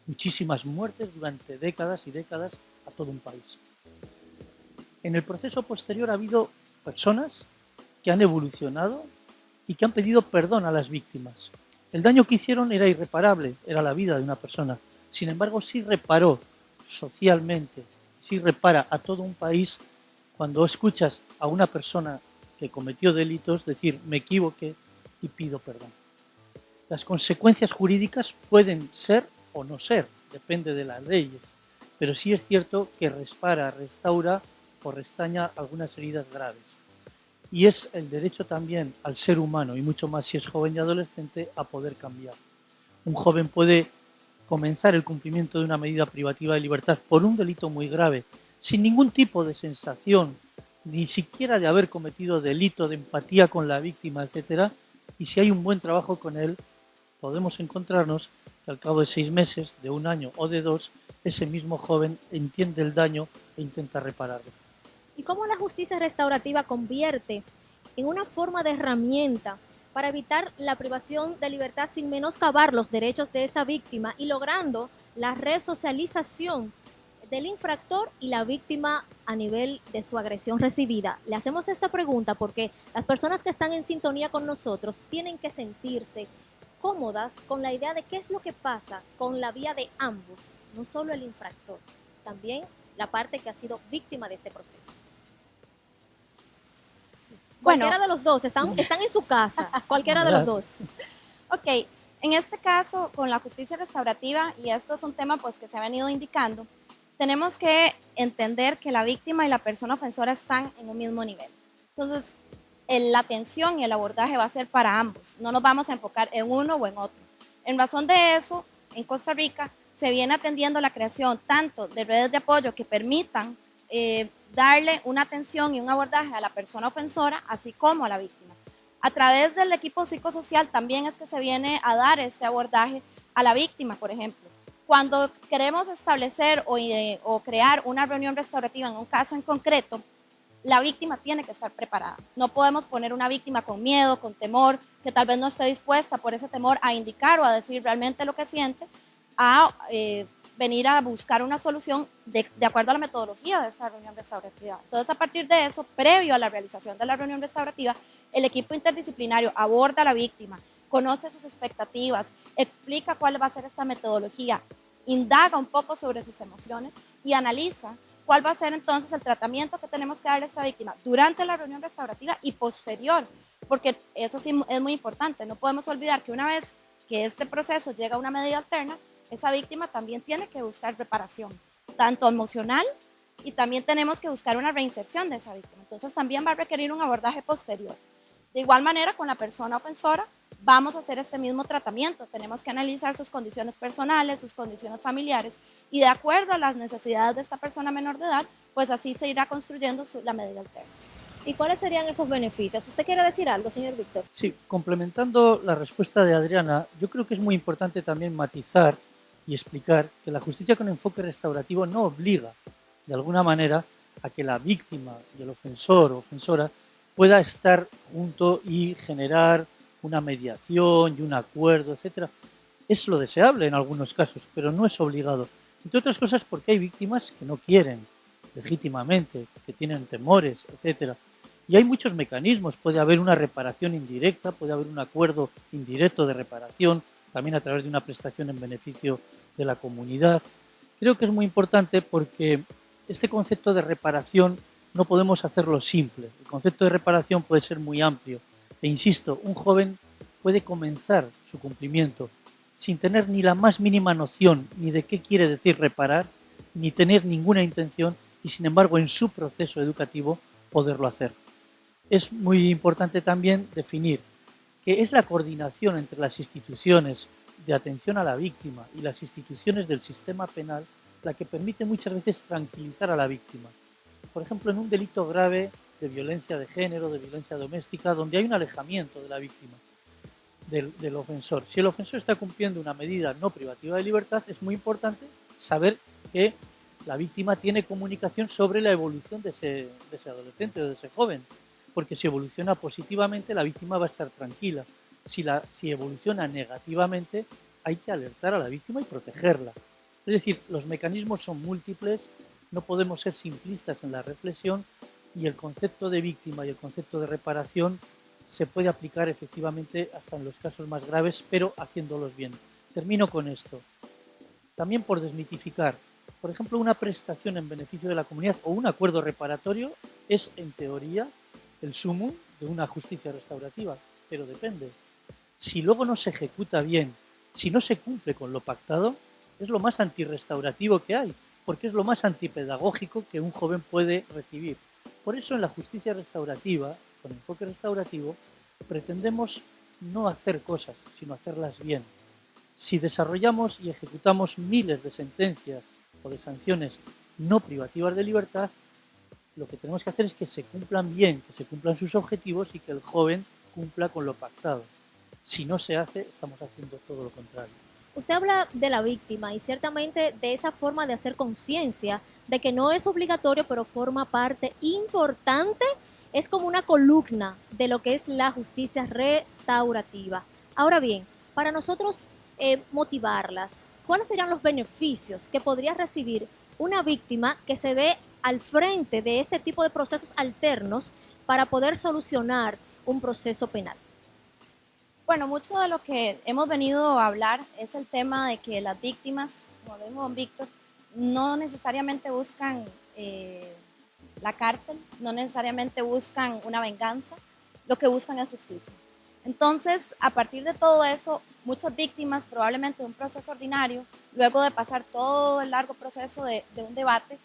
muchísimas muertes durante décadas y décadas a todo un país. En el proceso posterior ha habido personas que han evolucionado y que han pedido perdón a las víctimas. El daño que hicieron era irreparable, era la vida de una persona. Sin embargo, sí reparó socialmente, sí repara a todo un país cuando escuchas a una persona que cometió delitos decir me equivoqué y pido perdón. Las consecuencias jurídicas pueden ser o no ser, depende de las leyes, pero sí es cierto que repara, restaura o restaña algunas heridas graves. Y es el derecho también al ser humano, y mucho más si es joven y adolescente, a poder cambiar. Un joven puede comenzar el cumplimiento de una medida privativa de libertad por un delito muy grave, sin ningún tipo de sensación, ni siquiera de haber cometido delito, de empatía con la víctima, etc. Y si hay un buen trabajo con él, podemos encontrarnos que al cabo de 6 meses, de 1 año o de 2, ese mismo joven entiende el daño e intenta repararlo. ¿Y cómo la justicia restaurativa convierte en una forma de herramienta para evitar la privación de libertad sin menoscabar los derechos de esa víctima y logrando la resocialización del infractor y la víctima a nivel de su agresión recibida? Le hacemos esta pregunta porque las personas que están en sintonía con nosotros tienen que sentirse cómodas con la idea de qué es lo que pasa con la vía de ambos, no solo el infractor, también la parte que ha sido víctima de este proceso. Bueno, Cualquiera de los dos, están en su casa, cualquiera de los dos. Ok, en este caso, con la justicia restaurativa, y esto es un tema pues que se ha venido indicando, tenemos que entender que la víctima y la persona ofensora están en un mismo nivel. Entonces, la atención y el abordaje va a ser para ambos, no nos vamos a enfocar en uno o en otro. En razón de eso, en Costa Rica se viene atendiendo la creación tanto de redes de apoyo que permitan darle una atención y un abordaje a la persona ofensora, así como a la víctima. A través del equipo psicosocial también es que se viene a dar este abordaje a la víctima, por ejemplo. Cuando queremos establecer o crear una reunión restaurativa en un caso en concreto, la víctima tiene que estar preparada. No podemos poner una víctima con miedo, con temor, que tal vez no esté dispuesta por ese temor a indicar o a decir realmente lo que siente, a venir a buscar una solución de acuerdo a la metodología de esta reunión restaurativa. Entonces, a partir de eso, previo a la realización de la reunión restaurativa, el equipo interdisciplinario aborda a la víctima, conoce sus expectativas, explica cuál va a ser esta metodología, indaga un poco sobre sus emociones y analiza cuál va a ser entonces el tratamiento que tenemos que darle a esta víctima durante la reunión restaurativa y posterior, porque eso sí es muy importante. No podemos olvidar que una vez que este proceso llega a una medida alterna, esa víctima también tiene que buscar reparación, tanto emocional, y también tenemos que buscar una reinserción de esa víctima. Entonces también va a requerir un abordaje posterior. De igual manera, con la persona ofensora, vamos a hacer este mismo tratamiento. Tenemos que analizar sus condiciones personales, sus condiciones familiares, y de acuerdo a las necesidades de esta persona menor de edad, pues así se irá construyendo la medida alterna. ¿Y cuáles serían esos beneficios? ¿Usted quiere decir algo, señor Víctor? Sí, complementando la respuesta de Adriana, yo creo que es muy importante también matizar y explicar que la justicia con enfoque restaurativo no obliga, de alguna manera, a que la víctima y el ofensor o ofensora pueda estar junto y generar una mediación y un acuerdo, etc. Es lo deseable en algunos casos, pero no es obligado. Entre otras cosas porque hay víctimas que no quieren legítimamente, que tienen temores, etc. Y hay muchos mecanismos, puede haber una reparación indirecta, puede haber un acuerdo indirecto de reparación, también a través de una prestación en beneficio de la comunidad. Creo que es muy importante porque este concepto de reparación no podemos hacerlo simple. El concepto de reparación puede ser muy amplio. E insisto, un joven puede comenzar su cumplimiento sin tener ni la más mínima noción ni de qué quiere decir reparar, ni tener ninguna intención y, sin embargo, en su proceso educativo poderlo hacer. Es muy importante también definir qué es la coordinación entre las instituciones de atención a la víctima y las instituciones del sistema penal la que permite muchas veces tranquilizar a la víctima. Por ejemplo, en un delito grave de violencia de género, de violencia doméstica, donde hay un alejamiento de la víctima del ofensor. Si el ofensor está cumpliendo una medida no privativa de libertad, es muy importante saber que la víctima tiene comunicación sobre la evolución de ese adolescente o de ese joven, porque si evoluciona positivamente, la víctima va a estar tranquila. Si evoluciona negativamente, hay que alertar a la víctima y protegerla. Es decir, los mecanismos son múltiples, no podemos ser simplistas en la reflexión y el concepto de víctima y el concepto de reparación se puede aplicar efectivamente hasta en los casos más graves, pero haciéndolos bien. Termino con esto. También por desmitificar, por ejemplo, una prestación en beneficio de la comunidad o un acuerdo reparatorio es, en teoría, el sumum de una justicia restaurativa, pero depende. Si luego no se ejecuta bien, si no se cumple con lo pactado, es lo más antirrestaurativo que hay, porque es lo más antipedagógico que un joven puede recibir. Por eso en la justicia restaurativa, con enfoque restaurativo, pretendemos no hacer cosas, sino hacerlas bien. Si desarrollamos y ejecutamos miles de sentencias o de sanciones no privativas de libertad, lo que tenemos que hacer es que se cumplan bien, que se cumplan sus objetivos y que el joven cumpla con lo pactado. Si no se hace, estamos haciendo todo lo contrario. Usted habla de la víctima y ciertamente de esa forma de hacer conciencia de que no es obligatorio, pero forma parte importante, es como una columna de lo que es la justicia restaurativa. Ahora bien, para nosotros motivarlas, ¿cuáles serían los beneficios que podría recibir una víctima que se ve al frente de este tipo de procesos alternos para poder solucionar un proceso penal? Bueno, mucho de lo que hemos venido a hablar es el tema de que las víctimas, como dijo don Víctor, no necesariamente buscan la cárcel, no necesariamente buscan una venganza, lo que buscan es justicia. Entonces, a partir de todo eso, muchas víctimas, probablemente de un proceso ordinario, luego de pasar todo el largo proceso de un debate,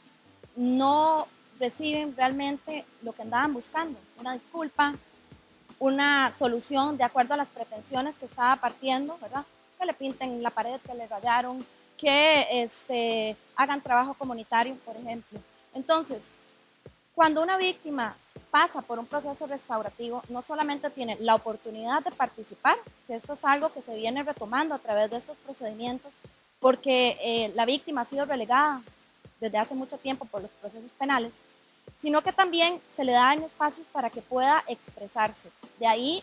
no reciben realmente lo que andaban buscando, una disculpa, una solución de acuerdo a las pretensiones que estaba partiendo, ¿verdad? Que le pinten la pared, que le rayaron, que hagan trabajo comunitario, por ejemplo. Entonces, cuando una víctima pasa por un proceso restaurativo, no solamente tiene la oportunidad de participar, que esto es algo que se viene retomando a través de estos procedimientos, porque la víctima ha sido relegada desde hace mucho tiempo por los procesos penales, sino que también se le dan espacios para que pueda expresarse. De ahí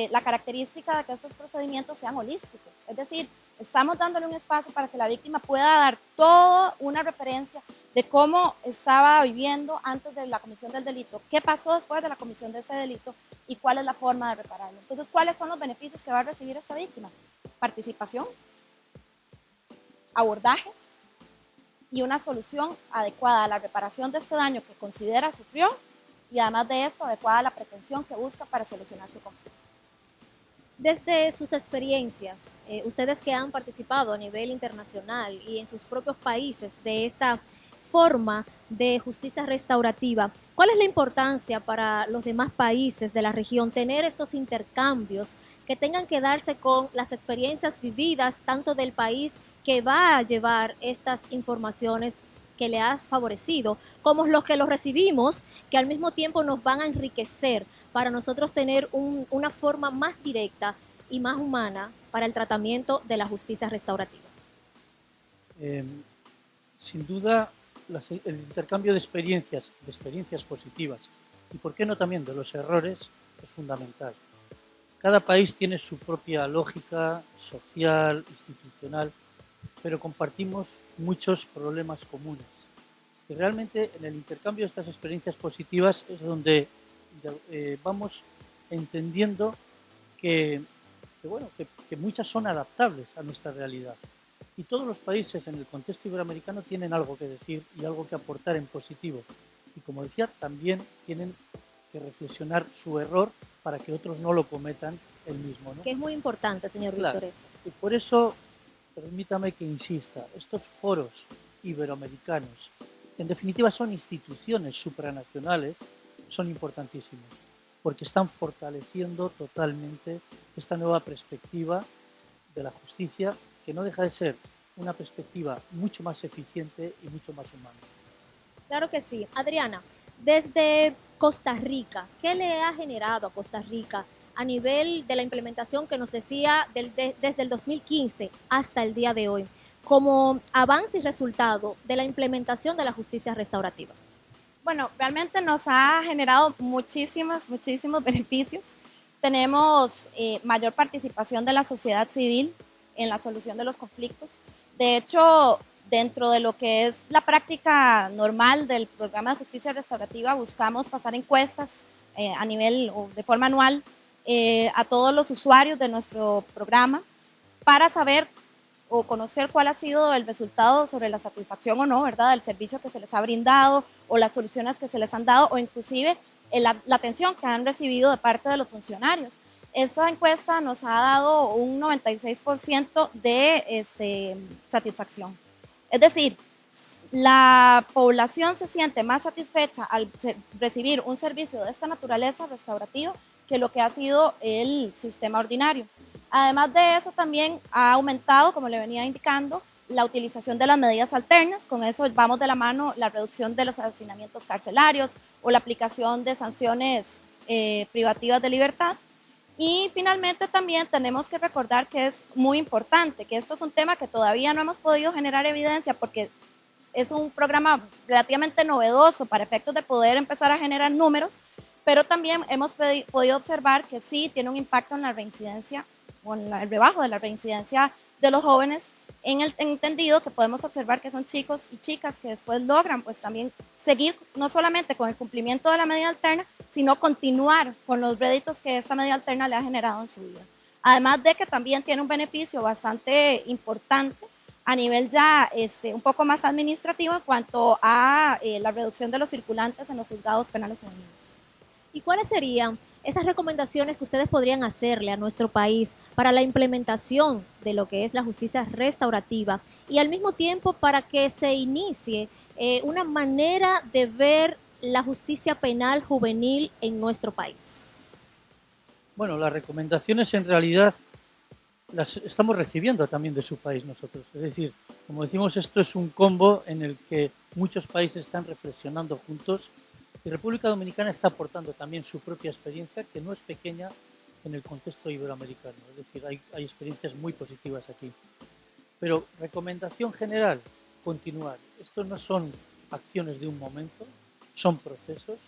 la característica de que estos procedimientos sean holísticos, es decir, estamos dándole un espacio para que la víctima pueda dar toda una referencia de cómo estaba viviendo antes de la comisión del delito, qué pasó después de la comisión de ese delito y cuál es la forma de repararlo. Entonces, ¿cuáles son los beneficios que va a recibir esta víctima? Participación, abordaje y una solución adecuada a la reparación de este daño que considera sufrió y además de esto, adecuada a la pretensión que busca para solucionar su conflicto. Desde sus experiencias, ustedes que han participado a nivel internacional y en sus propios países de esta forma de justicia restaurativa, ¿cuál es la importancia para los demás países de la región tener estos intercambios que tengan que darse con las experiencias vividas tanto del país que va a llevar estas informaciones que le ha favorecido, como los que los recibimos, que al mismo tiempo nos van a enriquecer para nosotros tener una forma más directa y más humana para el tratamiento de la justicia restaurativa? Sin duda, el intercambio de experiencias positivas y, por qué no, también de los errores es fundamental. Cada país tiene su propia lógica social, institucional, pero compartimos muchos problemas comunes. Y realmente en el intercambio de estas experiencias positivas es donde vamos entendiendo que muchas son adaptables a nuestra realidad. Y todos los países en el contexto iberoamericano tienen algo que decir y algo que aportar en positivo. Y como decía, también tienen que reflexionar su error para que otros no lo cometan el mismo, ¿no? Que es muy importante, señor Claro. Víctor, esto. Y por eso, permítame que insista, estos foros iberoamericanos, que en definitiva son instituciones supranacionales, son importantísimos, porque están fortaleciendo totalmente esta nueva perspectiva de la justicia, que no deja de ser una perspectiva mucho más eficiente y mucho más humana. Claro que sí. Adriana, desde Costa Rica, ¿qué le ha generado a Costa Rica a nivel de la implementación que nos decía desde el 2015 hasta el día de hoy, como avance y resultado de la implementación de la justicia restaurativa? Bueno, realmente nos ha generado muchísimos beneficios. Tenemos mayor participación de la sociedad civil en la solución de los conflictos. De hecho, dentro de lo que es la práctica normal del programa de justicia restaurativa, buscamos pasar encuestas a nivel o de forma anual a todos los usuarios de nuestro programa para saber o conocer cuál ha sido el resultado sobre la satisfacción o no, ¿verdad?, del servicio que se les ha brindado o las soluciones que se les han dado o inclusive la atención que han recibido de parte de los funcionarios. Esta encuesta nos ha dado un 96% de satisfacción. Es decir, la población se siente más satisfecha al recibir un servicio de esta naturaleza restaurativa que lo que ha sido el sistema ordinario. Además de eso, también ha aumentado, como le venía indicando, la utilización de las medidas alternas. Con eso vamos de la mano la reducción de los hacinamientos carcelarios o la aplicación de sanciones privativas de libertad. Y finalmente también tenemos que recordar que es muy importante, que esto es un tema que todavía no hemos podido generar evidencia porque es un programa relativamente novedoso para efectos de poder empezar a generar números, pero también hemos podido observar que sí tiene un impacto en la reincidencia o en el rebajo de la reincidencia de los jóvenes, en el entendido que podemos observar que son chicos y chicas que después logran pues también seguir no solamente con el cumplimiento de la medida alterna, sino continuar con los réditos que esta medida alterna le ha generado en su vida. Además de que también tiene un beneficio bastante importante a nivel ya un poco más administrativo en cuanto a la reducción de los circulantes en los juzgados penales juveniles. ¿Y cuáles serían esas recomendaciones que ustedes podrían hacerle a nuestro país para la implementación de lo que es la justicia restaurativa y al mismo tiempo para que se inicie una manera de ver la justicia penal juvenil en nuestro país? Bueno, las recomendaciones en realidad las estamos recibiendo también de su país nosotros. Es decir, como decimos, esto es un combo en el que muchos países están reflexionando juntos y República Dominicana está aportando también su propia experiencia, que no es pequeña en el contexto iberoamericano. Es decir, hay experiencias muy positivas aquí. Pero recomendación general, continuar. Esto no son acciones de un momento, son procesos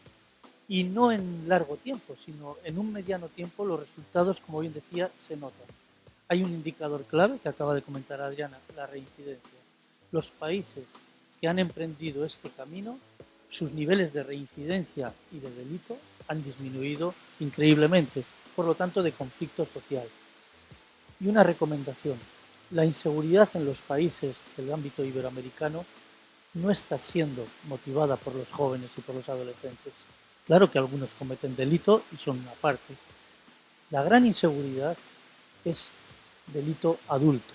y no en largo tiempo, sino en un mediano tiempo los resultados, como bien decía, se notan. Hay un indicador clave que acaba de comentar Adriana, la reincidencia. Los países que han emprendido este camino, sus niveles de reincidencia y de delito han disminuido increíblemente, por lo tanto de conflicto social. Y una recomendación, la inseguridad en los países del ámbito iberoamericano no está siendo motivada por los jóvenes y por los adolescentes. Claro que algunos cometen delito y son una parte. La gran inseguridad es delito adulto.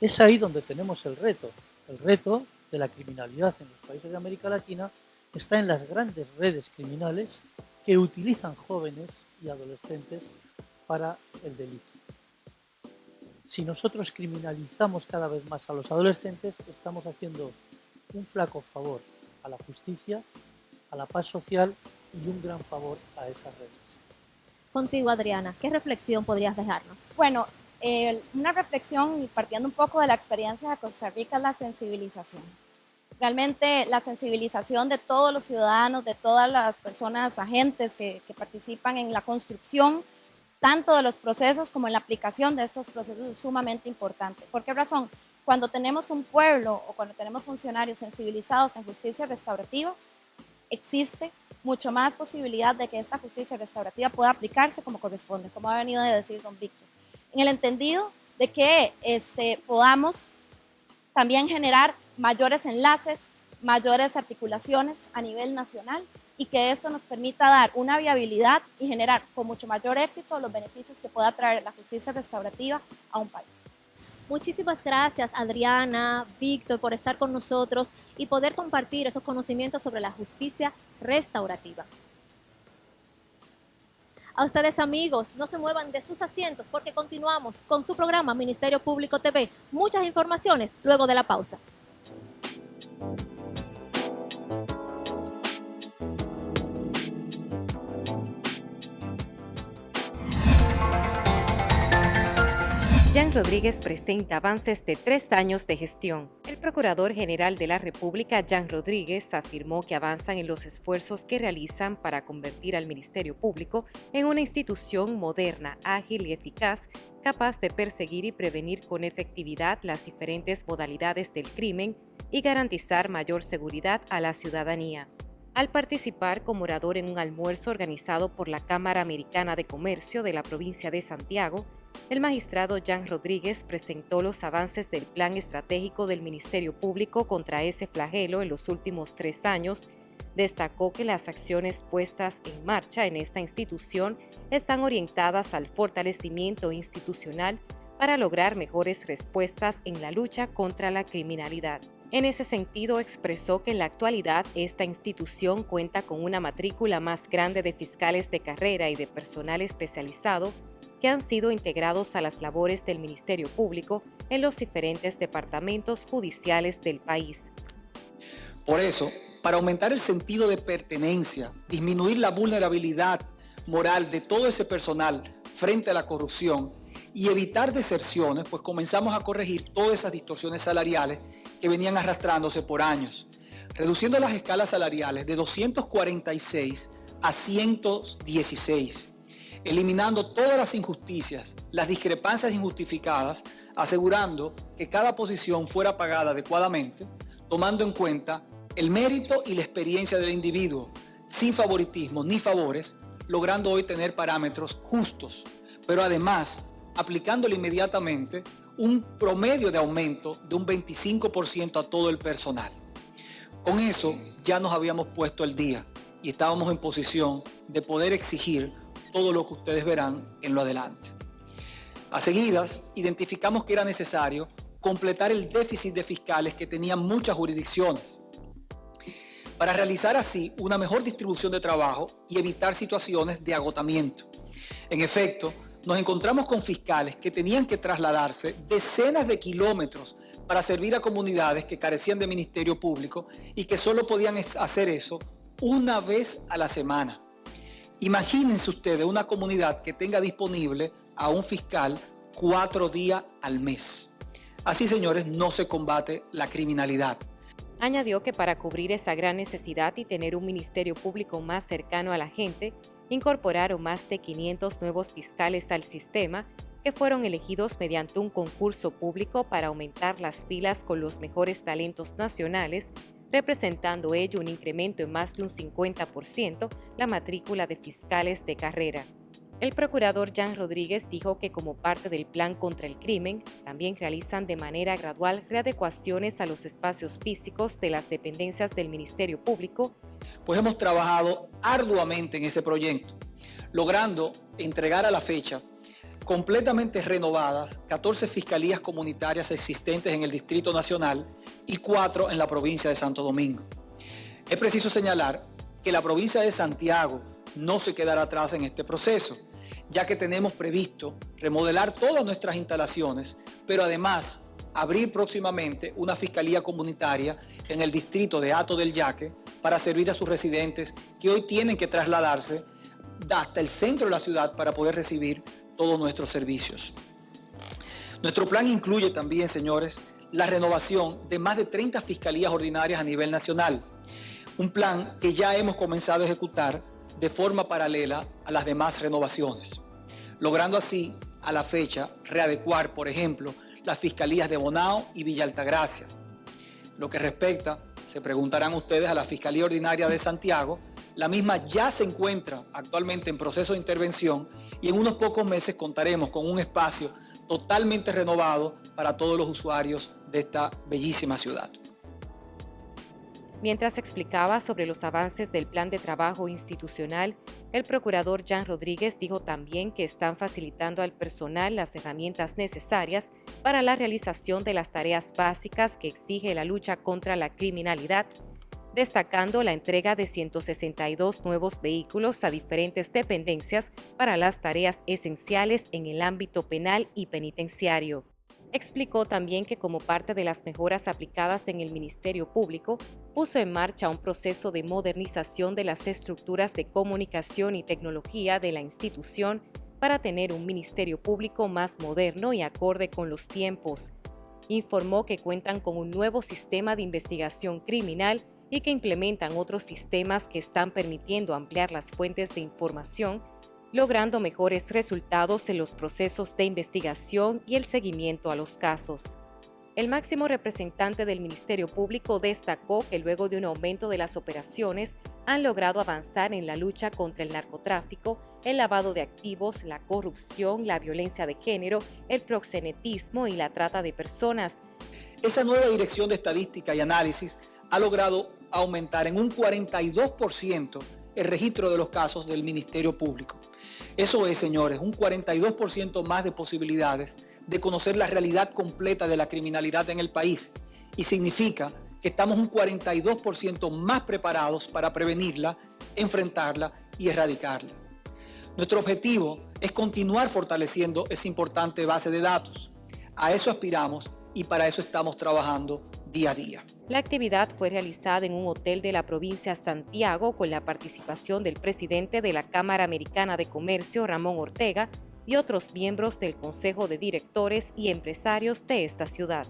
Es ahí donde tenemos el reto. El reto de la criminalidad en los países de América Latina está en las grandes redes criminales que utilizan jóvenes y adolescentes para el delito. Si nosotros criminalizamos cada vez más a los adolescentes, estamos haciendo un flaco favor a la justicia, a la paz social y un gran favor a esas redes. Contigo, Adriana, ¿qué reflexión podrías dejarnos? Bueno, una reflexión y partiendo un poco de la experiencia de Costa Rica es la sensibilización. Realmente la sensibilización de todos los ciudadanos, de todas las personas, agentes que participan en la construcción, tanto de los procesos como en la aplicación de estos procesos es sumamente importante. ¿Por qué razón? Cuando tenemos un pueblo o cuando tenemos funcionarios sensibilizados en justicia restaurativa, existe mucho más posibilidad de que esta justicia restaurativa pueda aplicarse como corresponde, como ha venido a decir don Víctor, en el entendido de que podamos también generar mayores enlaces, mayores articulaciones a nivel nacional y que esto nos permita dar una viabilidad y generar con mucho mayor éxito los beneficios que pueda traer la justicia restaurativa a un país. Muchísimas gracias, Adriana, Víctor, por estar con nosotros y poder compartir esos conocimientos sobre la justicia restaurativa. A ustedes, amigos, no se muevan de sus asientos porque continuamos con su programa Ministerio Público TV. Muchas informaciones luego de la pausa. Jan Rodríguez presenta avances de 3 años de gestión. El Procurador General de la República, Jan Rodríguez, afirmó que avanzan en los esfuerzos que realizan para convertir al Ministerio Público en una institución moderna, ágil y eficaz, capaz de perseguir y prevenir con efectividad las diferentes modalidades del crimen y garantizar mayor seguridad a la ciudadanía. Al participar como orador en un almuerzo organizado por la Cámara Americana de Comercio de la provincia de Santiago, el magistrado Jan Rodríguez presentó los avances del plan estratégico del Ministerio Público contra ese flagelo en los últimos 3 años. Destacó que las acciones puestas en marcha en esta institución están orientadas al fortalecimiento institucional para lograr mejores respuestas en la lucha contra la criminalidad. En ese sentido, expresó que en la actualidad esta institución cuenta con una matrícula más grande de fiscales de carrera y de personal especializado que han sido integrados a las labores del Ministerio Público en los diferentes departamentos judiciales del país. Por eso, para aumentar el sentido de pertenencia, disminuir la vulnerabilidad moral de todo ese personal frente a la corrupción y evitar deserciones, pues comenzamos a corregir todas esas distorsiones salariales que venían arrastrándose por años, reduciendo las escalas salariales de 246 a 116, eliminando todas las injusticias, las discrepancias injustificadas, asegurando que cada posición fuera pagada adecuadamente, tomando en cuenta el mérito y la experiencia del individuo, sin favoritismo ni favores, logrando hoy tener parámetros justos, pero además aplicándole inmediatamente un promedio de aumento de un 25% a todo el personal. Con eso ya nos habíamos puesto al día y estábamos en posición de poder exigir todo lo que ustedes verán en lo adelante. A seguidas, identificamos que era necesario completar el déficit de fiscales que tenían muchas jurisdicciones, para realizar así una mejor distribución de trabajo y evitar situaciones de agotamiento. En efecto, nos encontramos con fiscales que tenían que trasladarse decenas de kilómetros para servir a comunidades que carecían de ministerio público y que solo podían hacer eso una vez a la semana. Imagínense ustedes una comunidad que tenga disponible a un fiscal 4 días al mes. Así, señores, no se combate la criminalidad. Añadió que para cubrir esa gran necesidad y tener un ministerio público más cercano a la gente, incorporaron más de 500 nuevos fiscales al sistema que fueron elegidos mediante un concurso público para aumentar las filas con los mejores talentos nacionales, representando ello un incremento en más de un 50% la matrícula de fiscales de carrera. El procurador Jan Rodríguez dijo que como parte del plan contra el crimen, también realizan de manera gradual readecuaciones a los espacios físicos de las dependencias del Ministerio Público. Pues hemos trabajado arduamente en ese proyecto, logrando entregar a la fecha completamente renovadas 14 fiscalías comunitarias existentes en el Distrito Nacional y 4 en la provincia de Santo Domingo. Es preciso señalar que la provincia de Santiago no se quedará atrás en este proceso, ya que tenemos previsto remodelar todas nuestras instalaciones, pero además abrir próximamente una fiscalía comunitaria en el distrito de Hato del Yaque para servir a sus residentes que hoy tienen que trasladarse hasta el centro de la ciudad para poder recibir todos nuestros servicios. Nuestro plan incluye también, señores, la renovación de más de 30 fiscalías ordinarias a nivel nacional, un plan que ya hemos comenzado a ejecutar de forma paralela a las demás renovaciones, logrando así, a la fecha, readecuar, por ejemplo, las fiscalías de Bonao y Villa Altagracia. Lo que respecta Se preguntarán ustedes a la Fiscalía Ordinaria de Santiago. La misma ya se encuentra actualmente en proceso de intervención y en unos pocos meses contaremos con un espacio totalmente renovado para todos los usuarios de esta bellísima ciudad. Mientras explicaba sobre los avances del plan de trabajo institucional, el procurador Jan Rodríguez dijo también que están facilitando al personal las herramientas necesarias para la realización de las tareas básicas que exige la lucha contra la criminalidad, destacando la entrega de 162 nuevos vehículos a diferentes dependencias para las tareas esenciales en el ámbito penal y penitenciario. Explicó también que como parte de las mejoras aplicadas en el Ministerio Público, puso en marcha un proceso de modernización de las estructuras de comunicación y tecnología de la institución para tener un Ministerio Público más moderno y acorde con los tiempos. Informó que cuentan con un nuevo sistema de investigación criminal y que implementan otros sistemas que están permitiendo ampliar las fuentes de información, logrando mejores resultados en los procesos de investigación y el seguimiento a los casos. El máximo representante del Ministerio Público destacó que luego de un aumento de las operaciones han logrado avanzar en la lucha contra el narcotráfico, el lavado de activos, la corrupción, la violencia de género, el proxenetismo y la trata de personas. Esa nueva Dirección de Estadística y Análisis ha logrado aumentar en un 42% el registro de los casos del Ministerio Público. Eso es, señores, un 42% más de posibilidades de conocer la realidad completa de la criminalidad en el país y significa que estamos un 42% más preparados para prevenirla, enfrentarla y erradicarla. Nuestro objetivo es continuar fortaleciendo esa importante base de datos. A eso aspiramos y para eso estamos trabajando día a día. La actividad fue realizada en un hotel de la provincia de Santiago con la participación del presidente de la Cámara Americana de Comercio, Ramón Ortega, y otros miembros del Consejo de Directores y Empresarios de esta ciudad.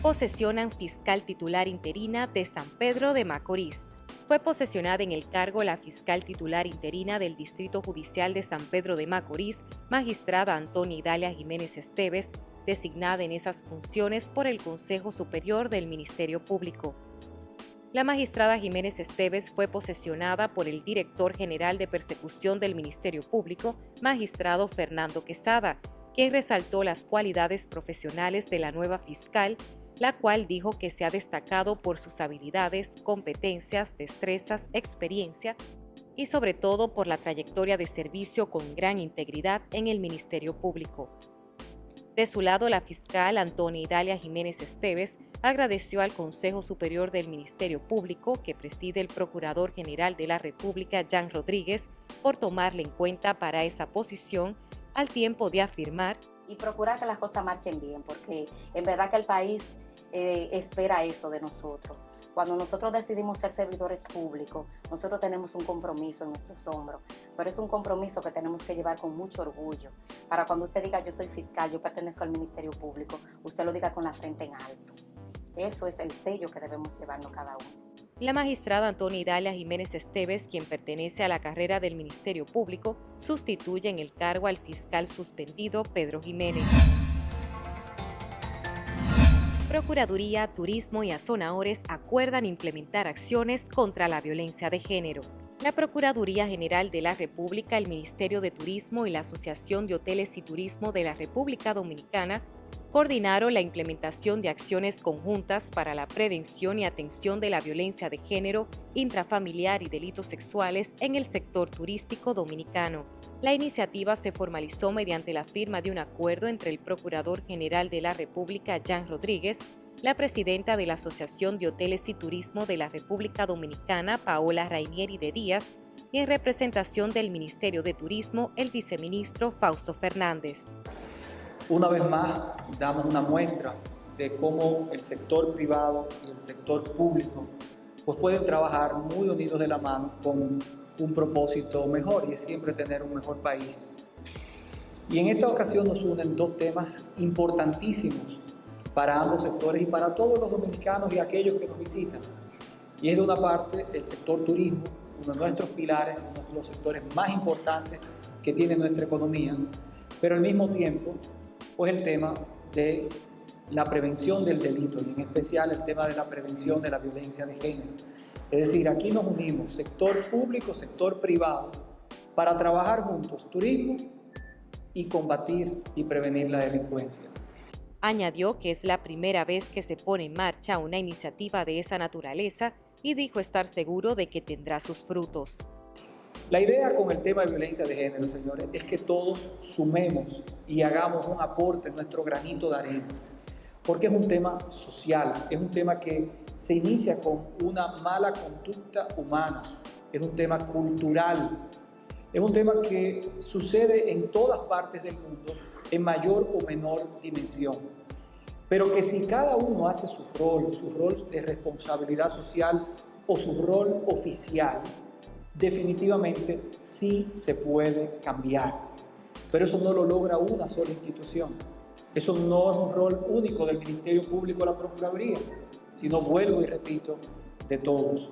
Posesionan fiscal titular interina de San Pedro de Macorís. Fue posesionada en el cargo la fiscal titular interina del Distrito Judicial de San Pedro de Macorís, magistrada Antonia Idalia Jiménez Esteves, designada en esas funciones por el Consejo Superior del Ministerio Público. La magistrada Jiménez Esteves fue posesionada por el director general de persecución del Ministerio Público, magistrado Fernando Quesada, quien resaltó las cualidades profesionales de la nueva fiscal, la cual dijo que se ha destacado por sus habilidades, competencias, destrezas, experiencia y sobre todo por la trayectoria de servicio con gran integridad en el Ministerio Público. De su lado, la fiscal Antonia Idalia Jiménez Esteves agradeció al Consejo Superior del Ministerio Público, que preside el Procurador General de la República, Jan Rodríguez, por tomarle en cuenta para esa posición, al tiempo de afirmar y procurar que las cosas marchen bien, porque en verdad que el país espera eso de nosotros. Cuando nosotros decidimos ser servidores públicos, nosotros tenemos un compromiso en nuestros hombros, pero es un compromiso que tenemos que llevar con mucho orgullo. Para cuando usted diga yo soy fiscal, yo pertenezco al Ministerio Público, usted lo diga con la frente en alto. Eso es el sello que debemos llevarnos cada uno. La magistrada Antonia Idalia Jiménez Esteves, quien pertenece a la carrera del Ministerio Público, sustituye en el cargo al fiscal suspendido Pedro Jiménez. Procuraduría, Turismo y Azonadores acuerdan implementar acciones contra la violencia de género. La Procuraduría General de la República, el Ministerio de Turismo y la Asociación de Hoteles y Turismo de la República Dominicana coordinaron la implementación de acciones conjuntas para la prevención y atención de la violencia de género, intrafamiliar y delitos sexuales en el sector turístico dominicano. La iniciativa se formalizó mediante la firma de un acuerdo entre el Procurador General de la República, Jan Rodríguez, la presidenta de la Asociación de Hoteles y Turismo de la República Dominicana, Paola Rainieri de Díaz, y en representación del Ministerio de Turismo, el viceministro Fausto Fernández. Una vez más, damos una muestra de cómo el sector privado y el sector público pues pueden trabajar muy unidos de la mano con un propósito mejor, y es siempre tener un mejor país. Y en esta ocasión nos unen dos temas importantísimos para ambos sectores y para todos los dominicanos y aquellos que nos visitan. Y es de una parte el sector turismo, uno de nuestros pilares, uno de los sectores más importantes que tiene nuestra economía, pero al mismo tiempo pues el tema de la prevención del delito y en especial el tema de la prevención de la violencia de género. Es decir, aquí nos unimos, sector público, sector privado, para trabajar juntos, turismo y combatir y prevenir la delincuencia. Añadió que es la primera vez que se pone en marcha una iniciativa de esa naturaleza y dijo estar seguro de que tendrá sus frutos. La idea con el tema de violencia de género, señores, es que todos sumemos y hagamos un aporte, nuestro granito de arena, porque es un tema social, es un tema que se inicia con una mala conducta humana, es un tema cultural, es un tema que sucede en todas partes del mundo en mayor o menor dimensión, pero que si cada uno hace su rol de responsabilidad social o su rol oficial, definitivamente sí se puede cambiar, pero eso no lo logra una sola institución. Eso no es un rol único del Ministerio Público o la Procuraduría, sino, vuelvo y repito, de todos.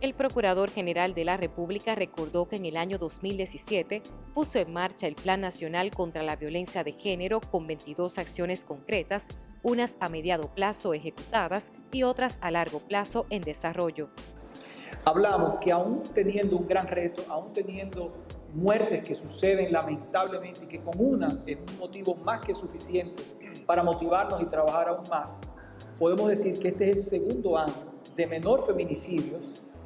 El Procurador General de la República recordó que en el año 2017 puso en marcha el Plan Nacional contra la Violencia de Género con 22 acciones concretas, unas a mediano plazo ejecutadas y otras a largo plazo en desarrollo. Hablamos que aún teniendo un gran reto, aún teniendo muertes que suceden lamentablemente y que con una es un motivo más que suficiente para motivarnos y trabajar aún más, podemos decir que este es el segundo año de menor feminicidios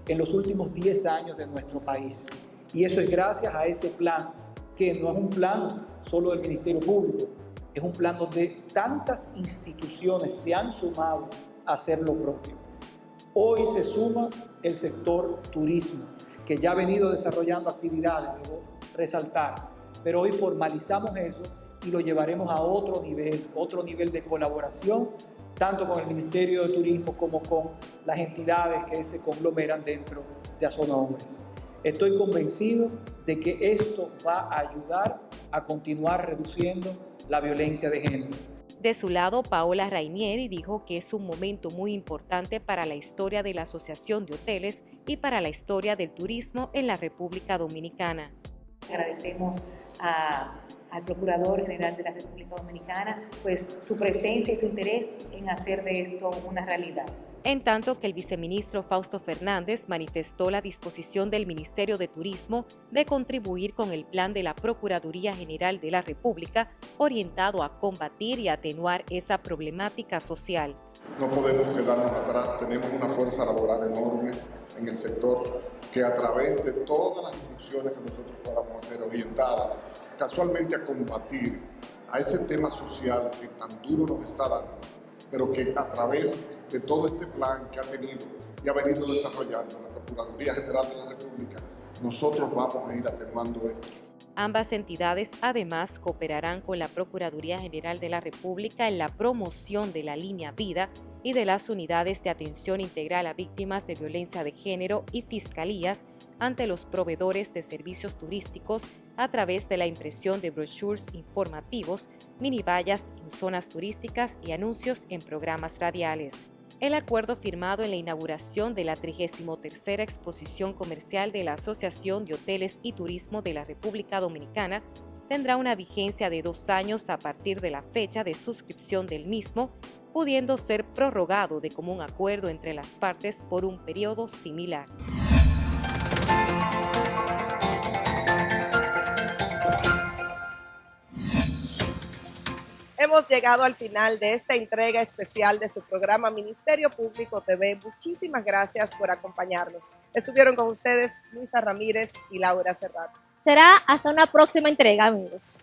en los últimos 10 años de nuestro país. Y eso es gracias a ese plan, que no es un plan solo del Ministerio Público, es un plan donde tantas instituciones se han sumado a hacer lo propio. Hoy se suma el sector turismo, que ya ha venido desarrollando actividades, debo resaltar, pero hoy formalizamos eso y lo llevaremos a otro nivel de colaboración, tanto con el Ministerio de Turismo como con las entidades que se conglomeran dentro de Azonahombres. Estoy convencido de que esto va a ayudar a continuar reduciendo la violencia de género. De su lado, Paola Rainieri dijo que es un momento muy importante para la historia de la Asociación de Hoteles y para la historia del turismo en la República Dominicana. Agradecemos al Procurador General de la República Dominicana pues su presencia y su interés en hacer de esto una realidad. En tanto que el viceministro Fausto Fernández manifestó la disposición del Ministerio de Turismo de contribuir con el plan de la Procuraduría General de la República orientado a combatir y atenuar esa problemática social. No podemos quedarnos atrás, tenemos una fuerza laboral enorme en el sector que a través de todas las instituciones que nosotros podamos hacer orientadas casualmente a combatir a ese tema social que tan duro nos está dando, pero que a través de todo este plan que ha tenido y ha venido desarrollando la Procuraduría General de la República, nosotros vamos a ir atenuando esto. Ambas entidades además cooperarán con la Procuraduría General de la República en la promoción de la línea Vida y de las unidades de atención integral a víctimas de violencia de género y fiscalías ante los proveedores de servicios turísticos a través de la impresión de brochures informativos, minivallas en zonas turísticas y anuncios en programas radiales. El acuerdo firmado en la inauguración de la 33ª Exposición Comercial de la Asociación de Hoteles y Turismo de la República Dominicana tendrá una vigencia de 2 años a partir de la fecha de suscripción del mismo, pudiendo ser prorrogado de común acuerdo entre las partes por un periodo similar. Hemos llegado al final de esta entrega especial de su programa Ministerio Público TV. Muchísimas gracias por acompañarnos. Estuvieron con ustedes Luisa Ramírez y Laura Serrata. Será hasta una próxima entrega, amigos.